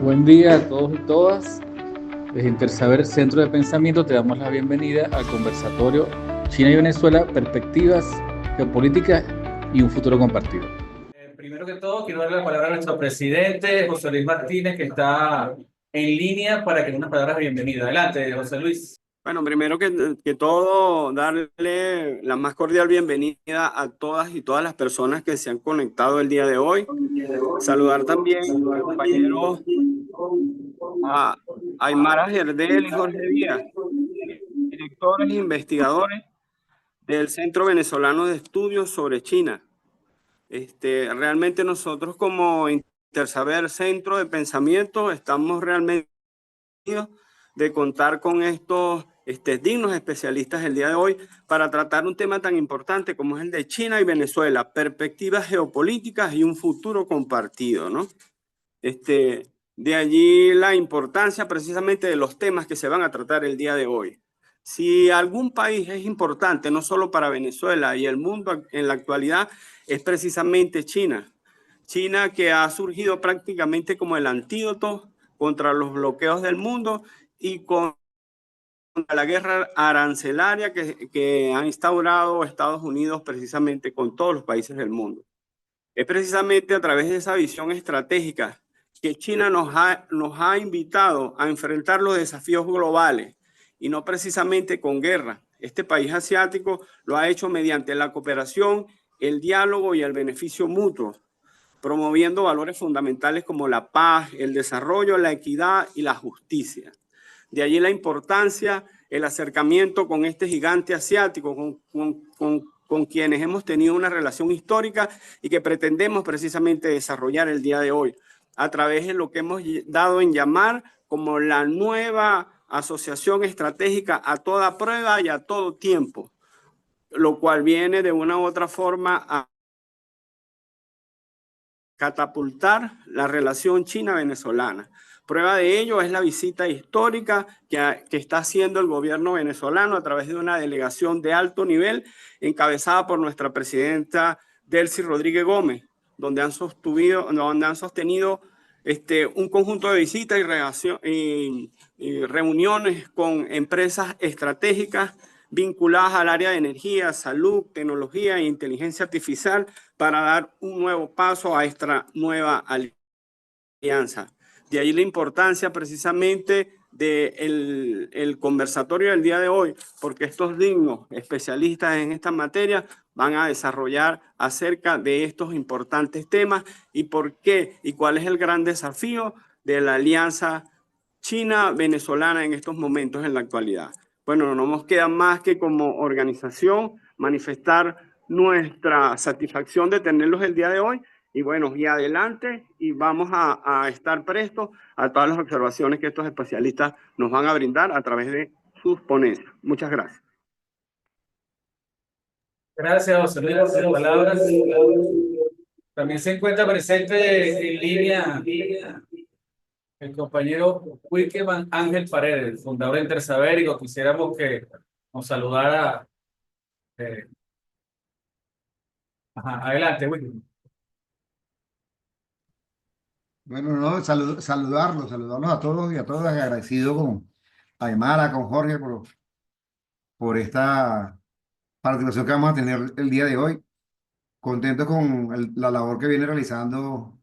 Buen día a todos y todas. Desde Intersaber Centro de Pensamiento te damos la bienvenida al conversatorio China y Venezuela, perspectivas geopolíticas y un futuro compartido. Primero que todo, quiero darle la palabra a nuestro presidente, José Luis Martínez, que está en línea para que dé unas palabras de bienvenida. Adelante, José Luis. Bueno, primero que todo, darle la más cordial bienvenida a todas y todas las personas que se han conectado el día de hoy. Saludar también, compañeros, a Aymara Gerdel y Jorge Díaz, directores e investigadores del Centro Venezolano de Estudios sobre China. Realmente nosotros como Intersaber Centro de Pensamiento estamos realmente de contar con estos dignos especialistas el día de hoy para tratar un tema tan importante como es el de China y Venezuela, perspectivas geopolíticas y un futuro compartido, ¿no? De allí la importancia precisamente de los temas que se van a tratar el día de hoy. Si algún país es importante, no solo para Venezuela y el mundo en la actualidad, es precisamente China. China, que ha surgido prácticamente como el antídoto contra los bloqueos del mundo y contra la guerra arancelaria que ha instaurado Estados Unidos precisamente con todos los países del mundo. Es precisamente a través de esa visión estratégica que China nos ha invitado a enfrentar los desafíos globales y no precisamente con guerra. Este país asiático lo ha hecho mediante la cooperación, el diálogo y el beneficio mutuo, promoviendo valores fundamentales como la paz, el desarrollo, la equidad y la justicia. De allí la importancia, el acercamiento con este gigante asiático, con quienes hemos tenido una relación histórica y que pretendemos precisamente desarrollar el día de hoy, a través de lo que hemos dado en llamar como la nueva asociación estratégica a toda prueba y a todo tiempo, lo cual viene de una u otra forma a catapultar la relación china-venezolana. Prueba de ello es la visita histórica que está haciendo el gobierno venezolano a través de una delegación de alto nivel encabezada por nuestra presidenta Delcy Rodríguez Gómez, donde han sostenido un conjunto de visitas y reuniones con empresas estratégicas vinculadas al área de energía, salud, tecnología e inteligencia artificial para dar un nuevo paso a esta nueva alianza. De ahí la importancia precisamente del conversatorio del día de hoy, porque estos dignos especialistas en esta materia van a desarrollar acerca de estos importantes temas y por qué y cuál es el gran desafío de la alianza China-venezolana en estos momentos en la actualidad. Bueno, no nos queda más que como organización manifestar nuestra satisfacción de tenerlos el día de hoy y bueno, y adelante y vamos a estar prestos a todas las observaciones que estos especialistas nos van a brindar a través de sus ponencias. Muchas gracias. Gracias, José Luis, por sus palabras. También se encuentra presente en línea el compañero Wilkeman Ángel Paredes, fundador de Intersaber, y quisiéramos que nos saludara. eh, Adelante, Wilkeman. Bueno, no, saludarlos a todos y a todas, agradecido con Aymara, con Jorge por esta participación que vamos a tener el día de hoy. Contento con la labor que viene realizando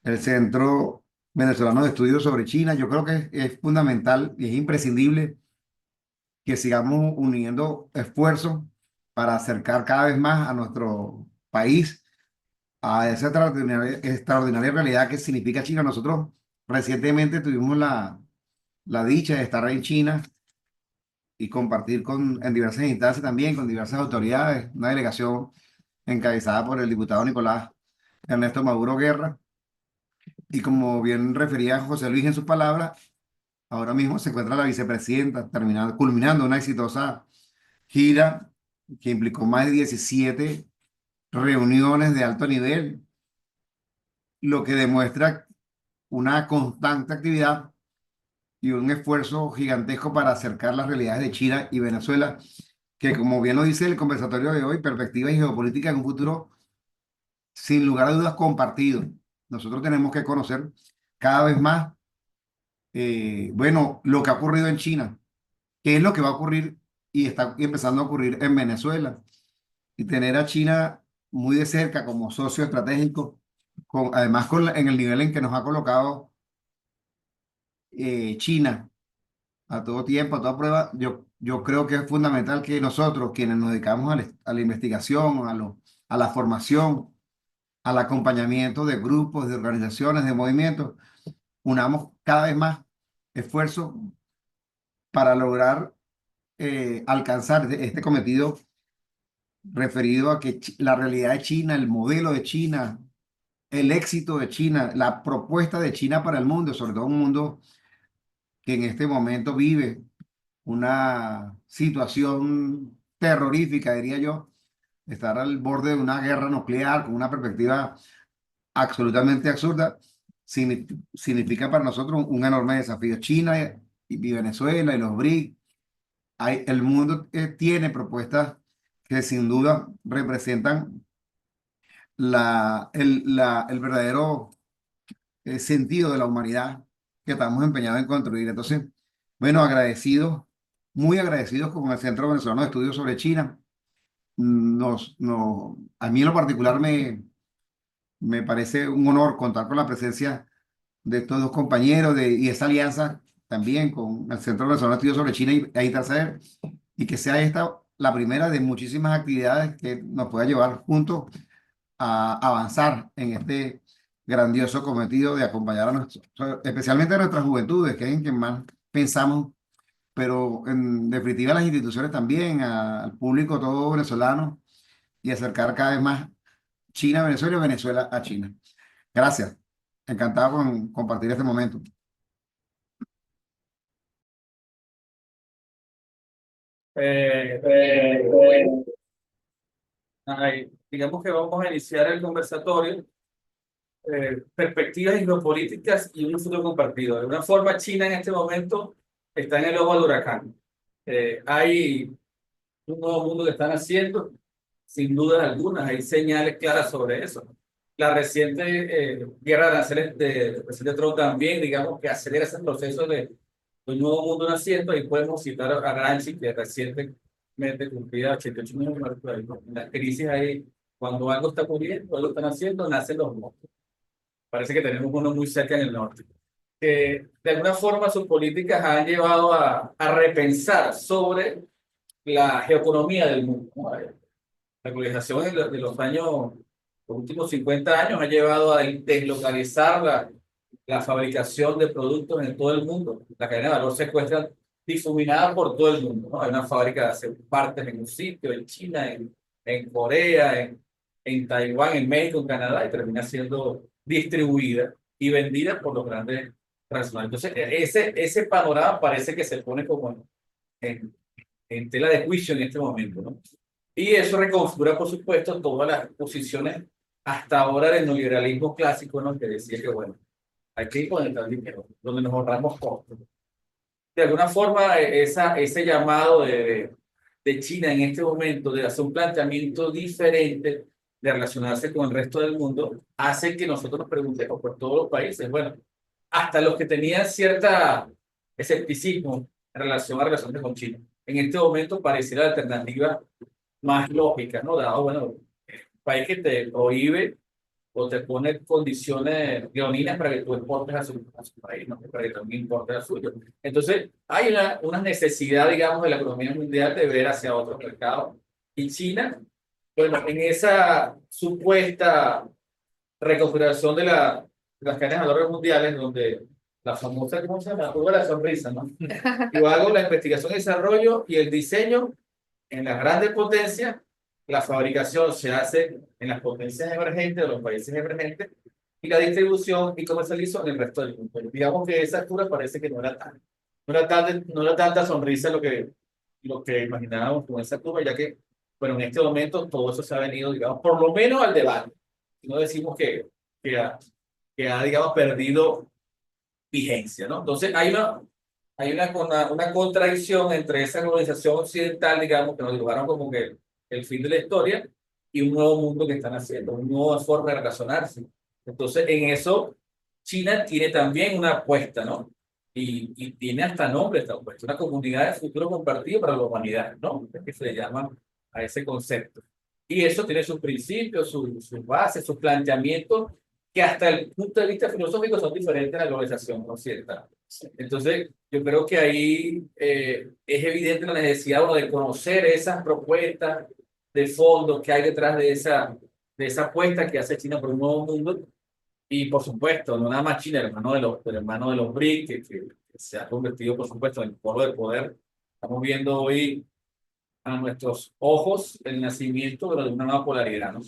el Centro Venezolano de Estudios sobre China. Yo creo que es fundamental y es imprescindible que sigamos uniendo esfuerzos para acercar cada vez más a nuestro país a esa extraordinaria realidad que significa China. Nosotros recientemente tuvimos la dicha de estar en China y compartir en diversas instancias también, con diversas autoridades, una delegación encabezada por el diputado Nicolás Ernesto Maduro Guerra. Y como bien refería José Luis en sus palabras, ahora mismo se encuentra la vicepresidenta culminando una exitosa gira que implicó más de 17 reuniones de alto nivel, lo que demuestra una constante actividad y un esfuerzo gigantesco para acercar las realidades de China y Venezuela, que como bien lo dice el conversatorio de hoy, perspectiva y geopolítica en un futuro sin lugar a dudas compartido. Nosotros tenemos que conocer cada vez más bueno, lo que ha ocurrido en China, qué es lo que va a ocurrir y está empezando a ocurrir en Venezuela. Y tener a China muy de cerca como socio estratégico, además en el nivel en que nos ha colocado China a todo tiempo, a toda prueba, yo creo que es fundamental que nosotros, quienes nos dedicamos a la investigación, a la formación, al acompañamiento de grupos, de organizaciones, de movimientos, unamos cada vez más esfuerzos para lograr alcanzar este cometido referido a que la realidad de China, el modelo de China, el éxito de China, la propuesta de China para el mundo, sobre todo un mundo que en este momento vive una situación terrorífica, diría yo, estar al borde de una guerra nuclear con una perspectiva absolutamente absurda, significa para nosotros un enorme desafío. China y Venezuela y los BRICS, el mundo tiene propuestas que sin duda representan el verdadero sentido de la humanidad que estamos empeñados en construir. Entonces, bueno, agradecidos, muy agradecidos con el Centro Venezolano de Estudios sobre China. A mí en lo particular me parece un honor contar con la presencia de estos dos compañeros y esa alianza también con el Centro Venezolano de Estudios sobre China e Intersaber, y que sea esta la primera de muchísimas actividades que nos pueda llevar juntos a avanzar en este grandioso cometido de acompañar especialmente a nuestras juventudes, que es en quien más pensamos, pero en definitiva a las instituciones también, al público todo venezolano, y acercar cada vez más China a Venezuela y Venezuela a China. Gracias. Encantado con compartir este momento. Bueno, digamos que vamos a iniciar el conversatorio, perspectivas geopolíticas y un futuro compartido. De alguna forma, China en este momento está en el ojo del huracán. Hay un nuevo mundo que están haciendo, sin dudas algunas, hay señales claras sobre eso. La reciente guerra de aranceles del presidente Trump también, digamos, que acelera ese proceso de un nuevo mundo naciendo. Y podemos citar a Gramsci, que recientemente cumplía 88 millones de muertos. ¿No? La crisis ahí, cuando algo está ocurriendo, algo están haciendo, nacen los monstruos. Parece que tenemos uno muy cerca en el norte. De alguna forma sus políticas han llevado a repensar sobre la geoeconomía del mundo, ¿no? La globalización de los años, los últimos 50 años ha llevado a deslocalizar la fabricación de productos en todo el mundo. La cadena de valor se encuentra difuminada por todo el mundo, ¿no? Hay una fábrica de hacer partes en un sitio, en China, en Corea, en Taiwán, en México, en Canadá, y termina siendo distribuida y vendida por los grandes transnacionales. Entonces, ese panorama parece que se pone como en, en tela de juicio en este momento, ¿no? Y eso reconfigura, por supuesto, todas las posiciones hasta ahora del neoliberalismo clásico, ¿no? Que decía que, bueno, hay que ir con el dinero, donde nos ahorramos costos. De alguna forma, ese llamado de China en este momento de hacer un planteamiento diferente, de relacionarse con el resto del mundo, hace que nosotros nos preguntemos por todos los países, bueno, hasta los que tenían cierta escepticismo en relación a relaciones con China. En este momento pareciera la alternativa más lógica, ¿no? Dado, bueno, un país que te prohíbe o te pone condiciones leoninas para que tú exportes a su país, ¿no? Para que también importes a suyo. Entonces, hay una necesidad, digamos, de la economía mundial de ver hacia otros mercados. Y China, bueno, en esa supuesta reconfiguración de las cadenas de valores mundiales, donde la famosa, ¿cómo se llama? La curva de la sonrisa, ¿no? Yo hago la investigación y desarrollo y el diseño en las grandes potencias, la fabricación se hace en las potencias emergentes de los países emergentes y la distribución y comercialización en el resto del mundo. Digamos que esa altura parece que no era tanta sonrisa lo que imaginábamos con esa curva, ya que, bueno, en este momento todo eso se ha venido, digamos, por lo menos al debate. No decimos que ha, digamos, perdido vigencia, ¿no? Entonces hay una contradicción entre esa globalización occidental, digamos, que nos dibujaron como que el fin de la historia, y un nuevo mundo que están haciendo, una nueva forma de relacionarse. Entonces, en eso, China tiene también una apuesta, ¿no? y tiene hasta nombre, está puesto, una comunidad de futuro compartido para la humanidad, ¿no? Es que se le llama a ese concepto. Y eso tiene sus principios, sus bases, sus planteamientos, que hasta el punto de vista filosófico son diferentes a la globalización, ¿no es cierto? Entonces, yo creo que ahí es evidente la necesidad uno de conocer esas propuestas de fondo que hay detrás de esa apuesta que hace China por un nuevo mundo. Y por supuesto, no nada más China, el hermano de los BRICS, que se ha convertido, por supuesto, en el polo de poder. Estamos viendo hoy a nuestros ojos el nacimiento de una nueva polaridad, ¿no?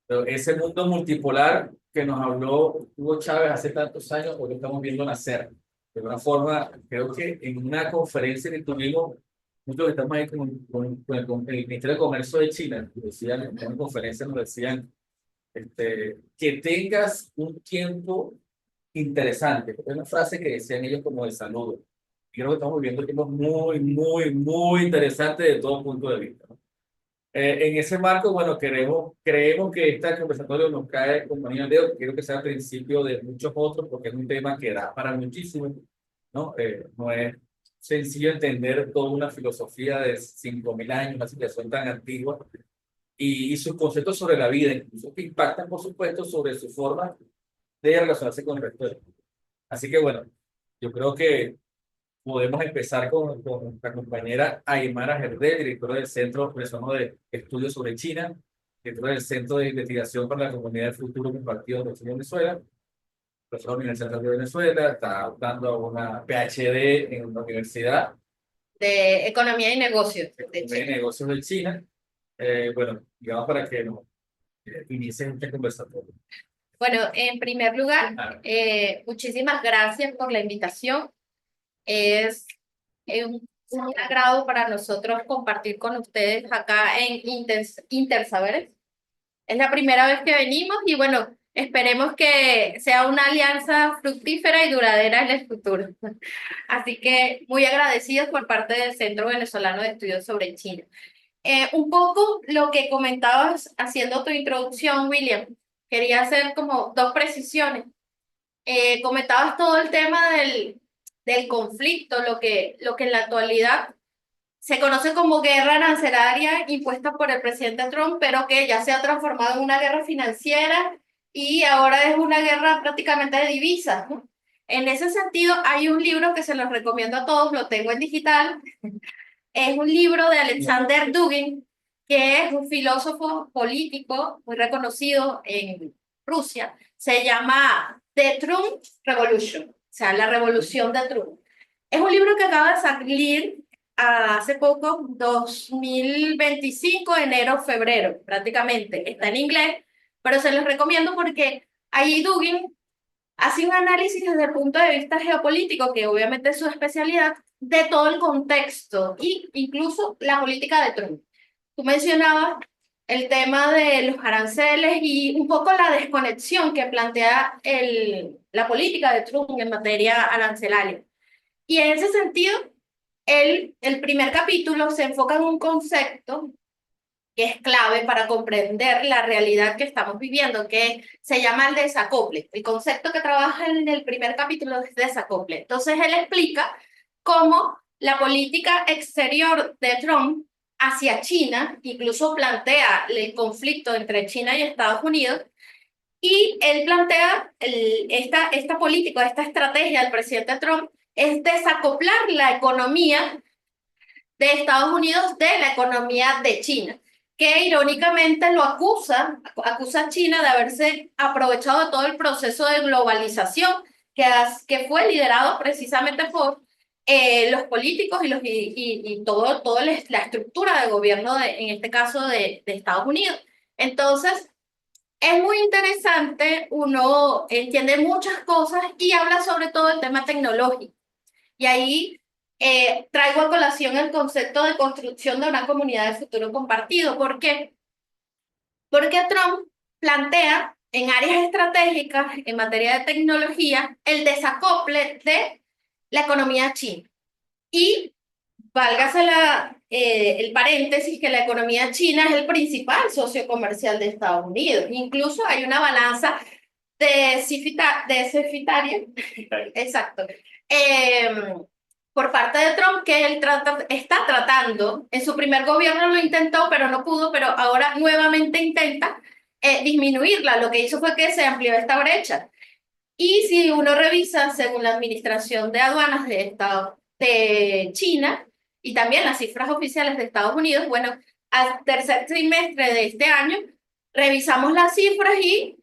Pero ese mundo multipolar que nos habló Hugo Chávez hace tantos años, hoy lo estamos viendo nacer. De alguna forma, creo que en una conferencia que tuvimos, muchos que estamos ahí con el Ministerio de Comercio de China, decían, en una conferencia nos decían que tengas un tiempo interesante. Es una frase que decían ellos como de saludo. Y creo que estamos viviendo tiempos muy, muy, muy interesantes de todo punto de vista, ¿no? En ese marco, bueno, creemos que este conversatorio nos cae como anillo al dedo. Quiero que sea el principio de muchos otros, porque es un tema que da para muchísimo, ¿no? No es sencillo entender toda una filosofía de 5.000 años, una situación tan antigua, y sus conceptos sobre la vida, incluso que impactan, por supuesto, sobre su forma de relacionarse con el resto del mundo. Así que, bueno, yo creo que podemos empezar con nuestra compañera Aymara Gerdel, directora del Centro Venezolano de Estudios sobre China, directora del Centro de Investigación para la Comunidad del Futuro Compartido de Venezuela, profesora de la Universidad Central de Venezuela, está dando una PhD en la Universidad de Economía y Negocios de de China. Negocios de China. Bueno, digamos para que nos inicien este conversatorio. Bueno, en primer lugar, Ah, muchísimas gracias por la invitación. Es un agrado para nosotros compartir con ustedes acá en Intersaberes. Es la primera vez que venimos y bueno, esperemos que sea una alianza fructífera y duradera en el futuro. Así que muy agradecidos por parte del Centro Venezolano de Estudios sobre China. Un poco lo que comentabas haciendo tu introducción, William, quería hacer como dos precisiones. Comentabas todo el tema del conflicto, lo que en la actualidad se conoce como guerra arancelaria impuesta por el presidente Trump, pero que ya se ha transformado en una guerra financiera y ahora es una guerra prácticamente de divisas, ¿no? En ese sentido, hay un libro que se los recomiendo a todos, lo tengo en digital. Es un libro de Alexander Dugin, que es un filósofo político muy reconocido en Rusia. Se llama The Trump Revolution, o sea, la revolución de Trump. Es un libro que acaba de salir hace poco, 2025, enero, febrero, prácticamente. Está en inglés, pero se los recomiendo porque ahí Dugin hace un análisis desde el punto de vista geopolítico, que obviamente es su especialidad, de todo el contexto e incluso la política de Trump. Tú mencionabas el tema de los aranceles y un poco la desconexión que plantea la política de Trump en materia arancelaria. Y en ese sentido, el primer capítulo se enfoca en un concepto que es clave para comprender la realidad que estamos viviendo, que se llama el desacople. El concepto que trabaja en el primer capítulo es desacople. Entonces, él explica cómo la política exterior de Trump hacia China, incluso plantea el conflicto entre China y Estados Unidos, y él plantea esta política, esta estrategia del presidente Trump, es desacoplar la economía de Estados Unidos de la economía de China, que irónicamente lo acusa a China de haberse aprovechado de todo el proceso de globalización que fue liderado precisamente por los políticos y toda la estructura de gobierno, en este caso de Estados Unidos. Entonces, es muy interesante, uno entiende muchas cosas y habla sobre todo el tema tecnológico. Y ahí traigo a colación el concepto de construcción de una comunidad de futuro compartido. ¿Por qué? Porque Trump plantea en áreas estratégicas en materia de tecnología el desacople de la economía china. Y válgase el paréntesis que la economía china es el principal socio comercial de Estados Unidos. Incluso hay una balanza deficitaria, exacto, eh, por parte de Trump, que él está tratando, en su primer gobierno lo intentó, pero no pudo, pero ahora nuevamente intenta disminuirla. Lo que hizo fue que se amplió esta brecha. Y si uno revisa, según la Administración de Aduanas de China y también las cifras oficiales de Estados Unidos, bueno, al tercer trimestre de este año, revisamos las cifras y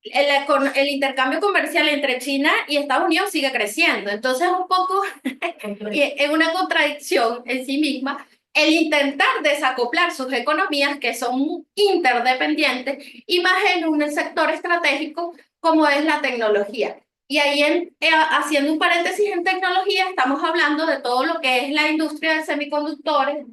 el intercambio comercial entre China y Estados Unidos sigue creciendo. Entonces, un poco es una contradicción en sí misma el intentar desacoplar sus economías que son interdependientes y más en un sector estratégico como es la tecnología. Y ahí, haciendo un paréntesis en tecnología, estamos hablando de todo lo que es la industria de semiconductores.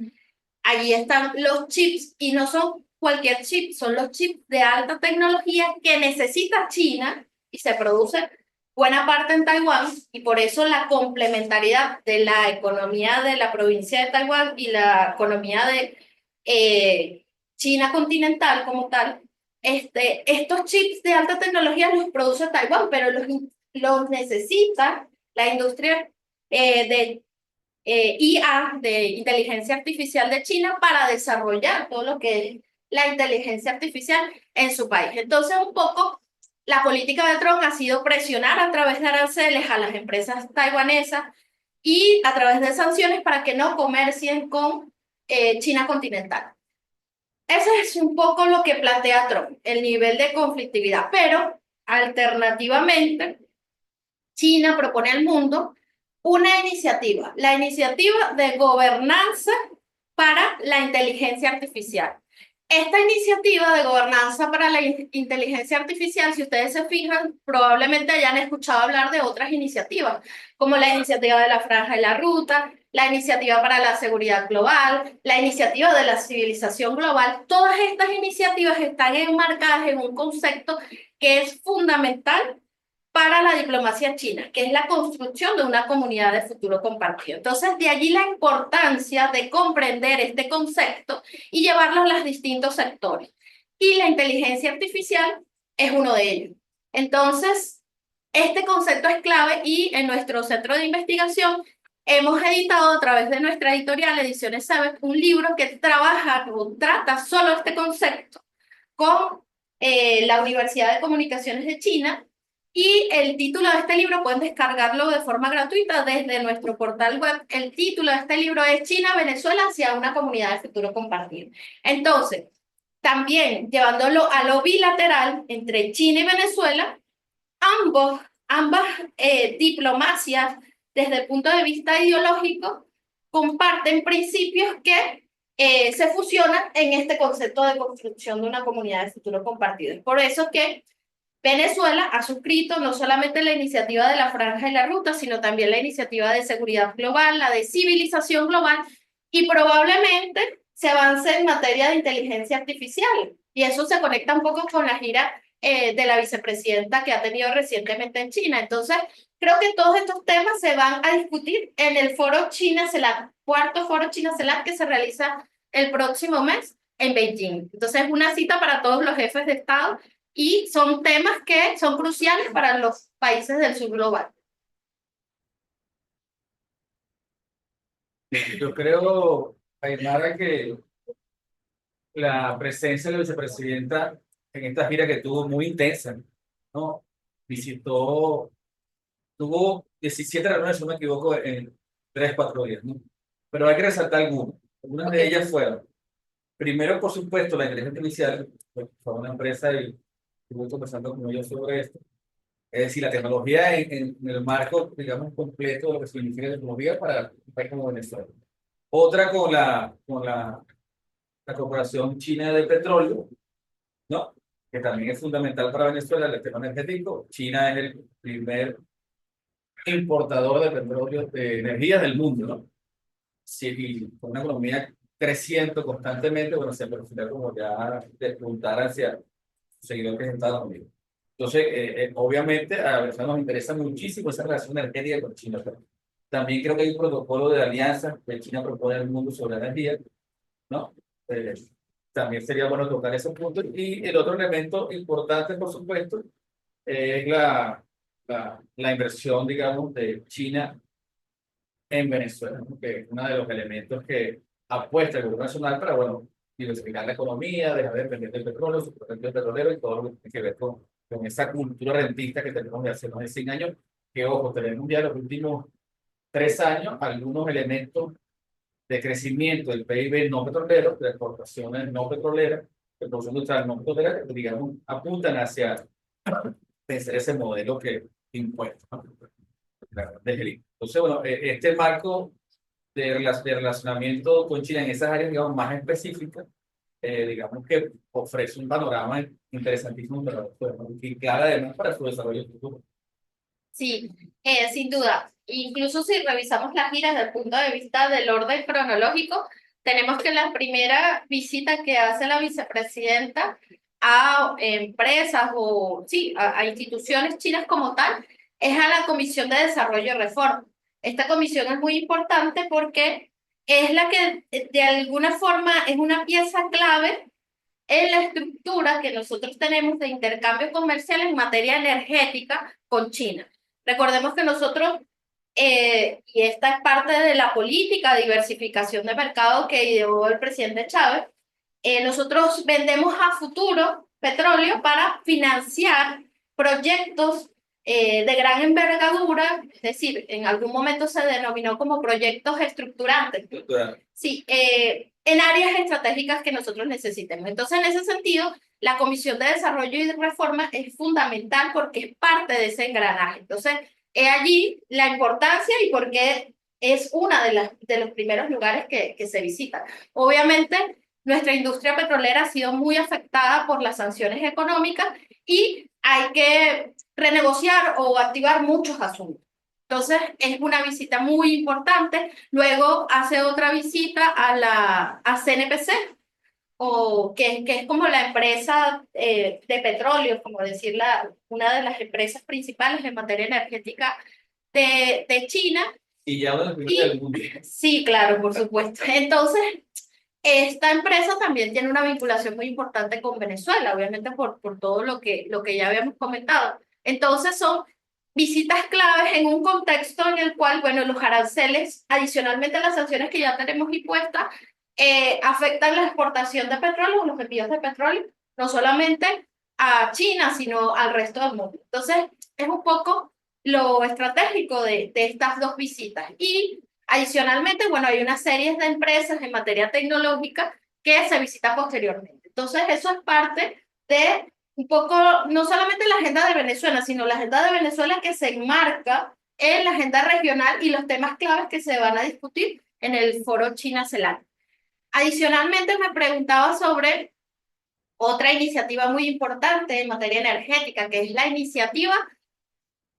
Allí están los chips y no son cualquier chip, son los chips de alta tecnología que necesita China y se produce buena parte en Taiwán y por eso la complementariedad de la economía de la provincia de Taiwán y la economía de China continental como tal, estos chips de alta tecnología los produce Taiwán, pero los necesita la industria de IA, de inteligencia artificial de China, para desarrollar todo lo que es la inteligencia artificial en su país. Entonces, un poco la política de Trump ha sido presionar a través de aranceles a las empresas taiwanesas y a través de sanciones para que no comercien con China continental. Ese es un poco lo que plantea Trump, el nivel de conflictividad, pero alternativamente, China propone al mundo una iniciativa, la iniciativa de gobernanza para la inteligencia artificial. Esta iniciativa de gobernanza para la inteligencia artificial, si ustedes se fijan, probablemente hayan escuchado hablar de otras iniciativas, como la iniciativa de la Franja de la Ruta, la iniciativa para la seguridad global, la iniciativa de la civilización global. Todas estas iniciativas están enmarcadas en un concepto que es fundamental para la diplomacia china, que es la construcción de una comunidad de futuro compartido. Entonces, de allí la importancia de comprender este concepto y llevarlo a los distintos sectores. Y la inteligencia artificial es uno de ellos. Entonces, este concepto es clave y en nuestro centro de investigación hemos editado a través de nuestra editorial Ediciones Sabes un libro que trabaja o trata solo este concepto con la Universidad de Comunicaciones de China. Y el título de este libro pueden descargarlo de forma gratuita desde nuestro portal web. El título de este libro es China-Venezuela hacia una comunidad de futuro compartido. Entonces, también llevándolo a lo bilateral entre China y Venezuela, ambas diplomacias desde el punto de vista ideológico comparten principios que se fusionan en este concepto de construcción de una comunidad de futuro compartido. Es por eso que Venezuela ha suscrito no solamente la iniciativa de la Franja y la Ruta, sino también la iniciativa de seguridad global, la de civilización global, y probablemente se avance en materia de inteligencia artificial. Y eso se conecta un poco con la gira de la vicepresidenta que ha tenido recientemente en China. Entonces, creo que todos estos temas se van a discutir en el foro China-CELAC, cuarto foro China-CELAC que se realiza el próximo mes en Beijing. Entonces, es una cita para todos los jefes de Estado y son temas que son cruciales para los países del sur global. Yo creo, Aymara, que la presencia de la vicepresidenta en esta gira que tuvo muy intensa, ¿no? Tuvo 17 reuniones, si no me equivoco, en 3, 4 días, ¿no? Pero hay que resaltar algunas. Algunas de ellas fueron, primero, por supuesto, la inteligencia artificial, fue una empresa y estuve conversando con ellos sobre esto. Es decir, la tecnología en el marco, digamos, completo de lo que significa la tecnología para un país como Venezuela. Otra la Corporación China de Petróleo, ¿no? Que también es fundamental para Venezuela, el tema energético. China es el primer importador de petróleo, de energía del mundo, ¿no? Sí, y con una economía creciendo constantemente, bueno, se perfila como ya despuntar hacia su seguidor que es Estados Unidos. Entonces, obviamente, a Venezuela nos interesa muchísimo esa relación energética con China. Pero también creo que hay un protocolo de alianza que China propone al mundo sobre energía, ¿no? También sería bueno tocar esos puntos. Y el otro elemento importante, por supuesto, es la inversión, digamos, de China en Venezuela, ¿no? Que es uno de los elementos que apuesta el gobierno nacional para, bueno, diversificar la economía, dejar de depender del petróleo, su potencial petrolero y todo lo que tiene que ver con esa cultura rentista que tenemos de hace más de 100 años, que, ojo, tenemos ya los últimos 3 años algunos elementos de crecimiento del PIB no petrolero, de exportaciones no petroleras, de producción industrial no petrolera, que, digamos, apuntan hacia vencer ese modelo que impuesto, ¿no? Desde el Entonces, bueno, este marco de relacionamiento con China en esas áreas, digamos, más específicas, digamos que ofrece un panorama interesantísimo y claro, además para su desarrollo futuro. Sí, sin duda. Incluso si revisamos las giras desde el punto de vista del orden cronológico, tenemos que la primera visita que hace la vicepresidenta a empresas o sí, a instituciones chinas como tal, es a la Comisión de Desarrollo y Reforma. Esta comisión es muy importante porque es la que de alguna forma es una pieza clave en la estructura que nosotros tenemos de intercambio comercial en materia energética con China. Recordemos que nosotros, y esta es parte de la política de diversificación de mercado que ideó el presidente Chávez, nosotros vendemos a futuro petróleo para financiar proyectos de gran envergadura, es decir, en algún momento se denominó como proyectos estructurantes. Sí, en áreas estratégicas que nosotros necesitemos. Entonces, en ese sentido, la Comisión de Desarrollo y Reforma es fundamental porque es parte de ese engranaje. Entonces, es allí la importancia y por qué es una de los primeros lugares que se visitan. Obviamente, nuestra industria petrolera ha sido muy afectada por las sanciones económicas y hay que renegociar o activar muchos asuntos. Entonces, es una visita muy importante. Luego hace otra visita a CNPC, o que es como la empresa de petróleo, como decir, una de las empresas principales en materia energética de China. Y ya una de las primeras del mundo. Sí, claro, por supuesto. Entonces, esta empresa también tiene una vinculación muy importante con Venezuela, obviamente por todo lo que ya habíamos comentado. Entonces, son visitas claves en un contexto en el cual, bueno, los aranceles, adicionalmente a las sanciones que ya tenemos impuestas, afectan la exportación de petróleo, los envíos de petróleo, no solamente a China, sino al resto del mundo. Entonces, es un poco lo estratégico de estas dos visitas. Y adicionalmente, bueno, hay una serie de empresas en materia tecnológica que se visitan posteriormente. Entonces, eso es parte de un poco, no solamente la agenda de Venezuela, sino la agenda de Venezuela que se enmarca en la agenda regional y los temas claves que se van a discutir en el foro China-CELAC. Adicionalmente, me preguntaba sobre otra iniciativa muy importante en materia energética, que es la iniciativa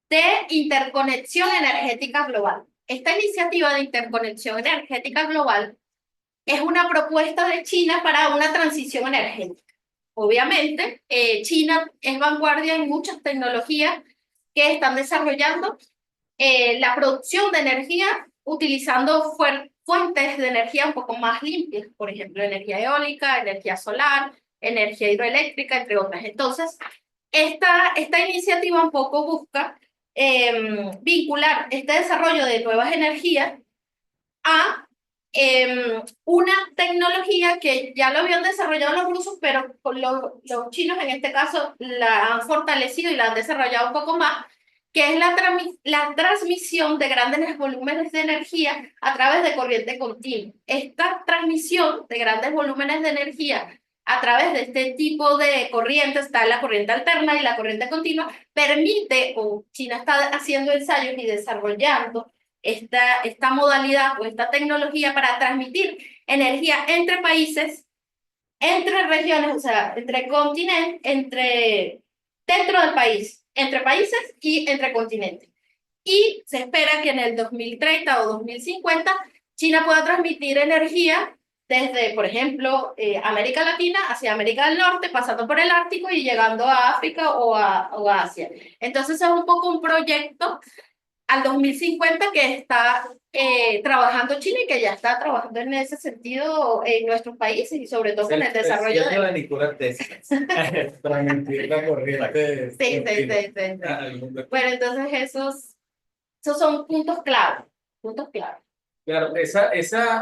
de interconexión energética global. Esta iniciativa de interconexión energética global es una propuesta de China para una transición energética. Obviamente, China es vanguardia en muchas tecnologías que están desarrollando la producción de energía utilizando fuentes de energía un poco más limpias, por ejemplo, energía eólica, energía solar, energía hidroeléctrica, entre otras. Entonces, esta iniciativa un poco busca vincular este desarrollo de nuevas energías a una tecnología que ya lo habían desarrollado los rusos, pero los chinos en este caso la han fortalecido y la han desarrollado un poco más, que es la transmisión de grandes volúmenes de energía a través de corriente continua. Esta transmisión de grandes volúmenes de energía a través de este tipo de corrientes, está la corriente alterna y la corriente continua, permite, o China está haciendo ensayos y desarrollando esta modalidad o esta tecnología para transmitir energía entre países, entre regiones, o sea, entre continentes, dentro del país, entre países y entre continentes. Y se espera que en el 2030 o 2050 China pueda transmitir energía desde, por ejemplo, América Latina hacia América del Norte, pasando por el Ártico y llegando a África o a Asia. Entonces es un poco un proyecto al 2050 que está trabajando China y que ya está trabajando en ese sentido en nuestros países y sobre todo con el desarrollo de Nicolás Tesla. Transmitir la corriente. Sí, sí, sí, sí, sí. Bueno, entonces esos son puntos clave, puntos clave. Claro,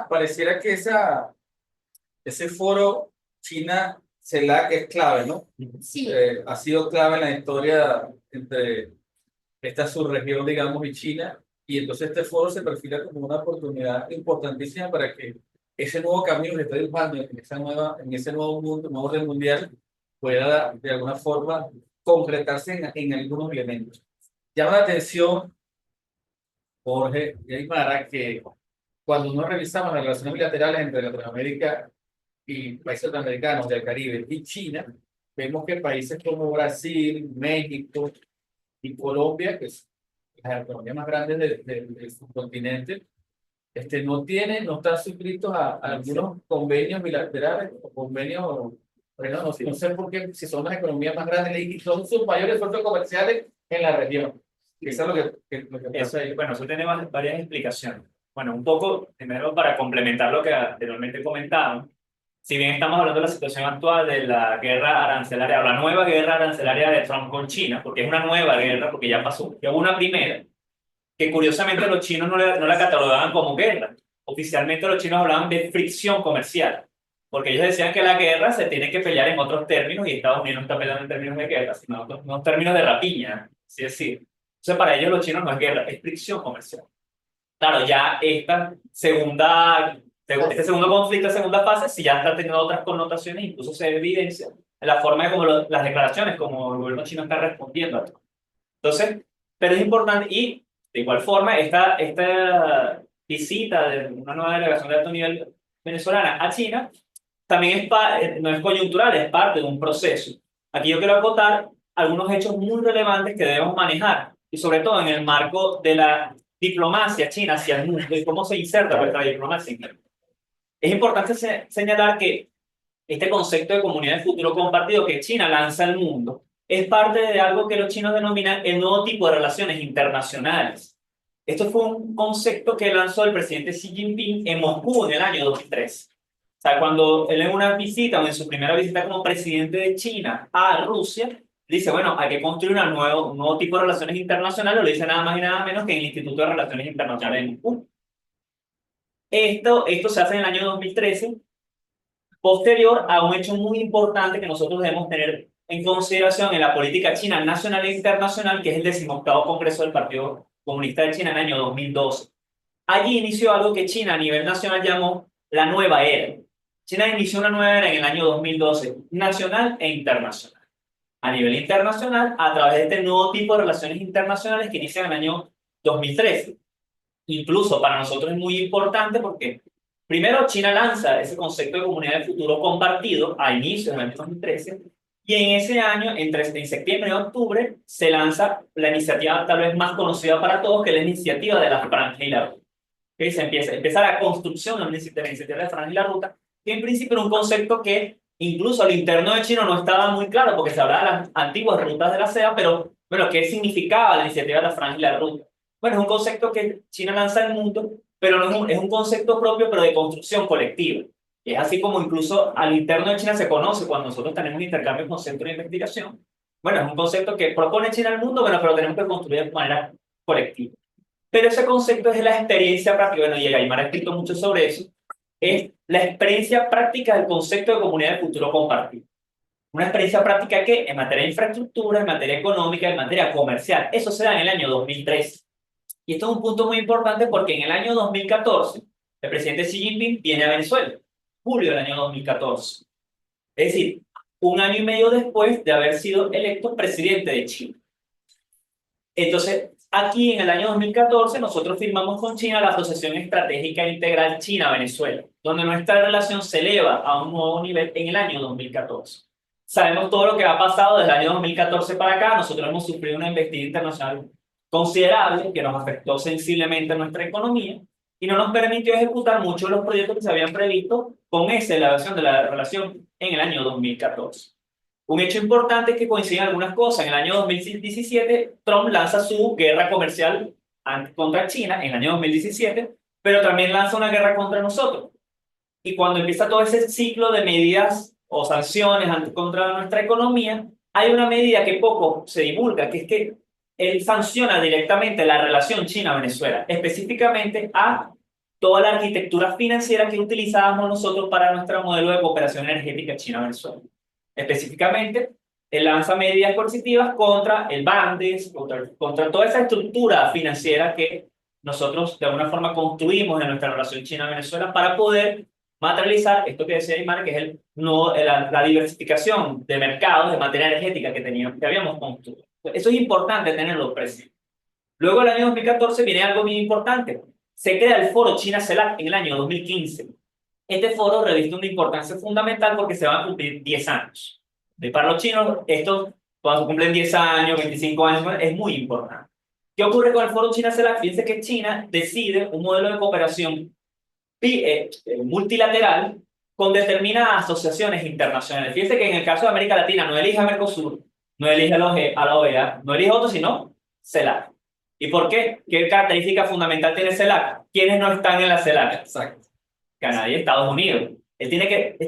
pareciera que ese foro China-CELAC es clave, ¿no? Sí, Ha sido clave en la historia entre esta subregión, digamos, y China, y entonces este foro se perfila como una oportunidad importantísima para que ese nuevo camino que está dibujando en ese nuevo mundo, nuevo orden mundial, pueda de alguna forma concretarse en algunos elementos. Llama la atención, Jorge y Aymara, que cuando uno revisamos las relaciones bilaterales entre Latinoamérica y países latinoamericanos del Caribe y China, vemos que países como Brasil, México y Colombia, que son las economías más grandes del subcontinente, no están suscritos a algunos convenios bilaterales o convenios, bueno, no sé por qué, si son las economías más grandes y son sus mayores socios comerciales en la región. Eso es lo que pasa ahí. Bueno, eso tiene varias explicaciones. Bueno, un poco, primero para complementar lo que anteriormente comentaban, si bien estamos hablando de la situación actual de la guerra arancelaria, o la nueva guerra arancelaria de Trump con China, porque es una nueva guerra, porque ya pasó, que hubo una primera, que curiosamente los chinos no la catalogaban como guerra. Oficialmente los chinos hablaban de fricción comercial, porque ellos decían que la guerra se tiene que pelear en otros términos y Estados Unidos no está peleando en términos de guerra, sino en términos de rapiña, así decir. Entonces para ellos los chinos no es guerra, es fricción comercial. Claro, ya este segundo conflicto, segunda fase, sí ya está teniendo otras connotaciones, incluso se evidencia en la forma de cómo las declaraciones, como el gobierno chino está respondiendo a todo. Entonces, pero es importante, y de igual forma, esta visita de una nueva delegación de alto nivel venezolana a China también no es coyuntural, es parte de un proceso. Aquí yo quiero acotar algunos hechos muy relevantes que debemos manejar, y sobre todo en el marco de la diplomacia china hacia el mundo y cómo se inserta nuestra diplomacia interna. Es importante señalar que este concepto de comunidad de futuro compartido que China lanza al mundo es parte de algo que los chinos denominan el nuevo tipo de relaciones internacionales. Esto fue un concepto que lanzó el presidente Xi Jinping en Moscú en el año 2003. O sea, cuando él en una visita o en su primera visita como presidente de China a Rusia, dice, bueno, hay que construir un nuevo tipo de relaciones internacionales, lo dice nada más y nada menos que en el Instituto de Relaciones Internacionales de Moscú. Esto se hace en el año 2013, posterior a un hecho muy importante que nosotros debemos tener en consideración en la política china nacional e internacional, que es el 18º Congreso del Partido Comunista de China en el año 2012. Allí inició algo que China a nivel nacional llamó la nueva era. China inició una nueva era en el año 2012, nacional e internacional. A nivel internacional, a través de este nuevo tipo de relaciones internacionales que inician en el año 2013. Incluso para nosotros es muy importante porque, primero, China lanza ese concepto de comunidad de futuro compartido a inicios del año 2013, y en ese año, en septiembre y octubre, se lanza la iniciativa tal vez más conocida para todos, que es la iniciativa de la Franja y la Ruta. Que se empieza la construcción de la iniciativa de la Franja y la Ruta, que en principio era un concepto que incluso al interno de China no estaba muy claro, porque se hablaba de las antiguas rutas de la seda, pero bueno, ¿qué significaba la iniciativa de la Franja y la Ruta? Bueno, es un concepto que China lanza al mundo, pero no es un concepto propio, pero de construcción colectiva. Es así como incluso al interno de China se conoce cuando nosotros tenemos intercambios con centros de investigación. Bueno, es un concepto que propone China al mundo, bueno, pero tenemos que construir de manera colectiva. Pero ese concepto es la experiencia práctica, bueno, y Aymar ha escrito mucho sobre eso, es la experiencia práctica del concepto de comunidad de futuro compartido. Una experiencia práctica que en materia de infraestructura, en materia económica, en materia comercial, eso se da en el año 2013. Y esto es un punto muy importante porque en el año 2014 el presidente Xi Jinping viene a Venezuela, julio del año 2014. Es decir, un año y medio después de haber sido electo presidente de China. Entonces, aquí en el año 2014 nosotros firmamos con China la Asociación Estratégica Integral China-Venezuela, donde nuestra relación se eleva a un nuevo nivel en el año 2014. Sabemos todo lo que ha pasado desde el año 2014 para acá. Nosotros hemos sufrido una embestida internacional considerable que nos afectó sensiblemente a nuestra economía y no nos permitió ejecutar muchos de los proyectos que se habían previsto con esa elevación de la relación en el año 2014. Un hecho importante es que coinciden algunas cosas. En el año 2017, Trump lanza su guerra comercial contra China en el año 2017, pero también lanza una guerra contra nosotros. Y cuando empieza todo ese ciclo de medidas o sanciones contra nuestra economía, hay una medida que poco se divulga, que es que él sanciona directamente la relación China-Venezuela, específicamente a toda la arquitectura financiera que utilizábamos nosotros para nuestro modelo de cooperación energética China-Venezuela. Específicamente, él lanza medidas coercitivas contra el Bandes, contra toda esa estructura financiera que nosotros de alguna forma construimos en nuestra relación China-Venezuela para poder materializar esto que decía Aymar, que es la diversificación de mercados de materia energética que habíamos construido. Eso es importante tenerlo presente. Luego, el año 2014 viene algo muy importante. Se crea el foro China-CELAC en el año 2015. Este foro reviste una importancia fundamental porque se van a cumplir 10 años. Para los chinos, esto, cuando se cumplen 10 años, 25 años, es muy importante. ¿Qué ocurre con el foro China-CELAC? Fíjense que China decide un modelo de cooperación multilateral con determinadas asociaciones internacionales. Fíjense que en el caso de América Latina no elige a Mercosur, no elige a la OEA, no elige a otro, sino CELAC. ¿Y por qué? ¿Qué característica fundamental tiene CELAC? ¿Quiénes no están en la CELAC? Exacto. Canadá y Estados Unidos.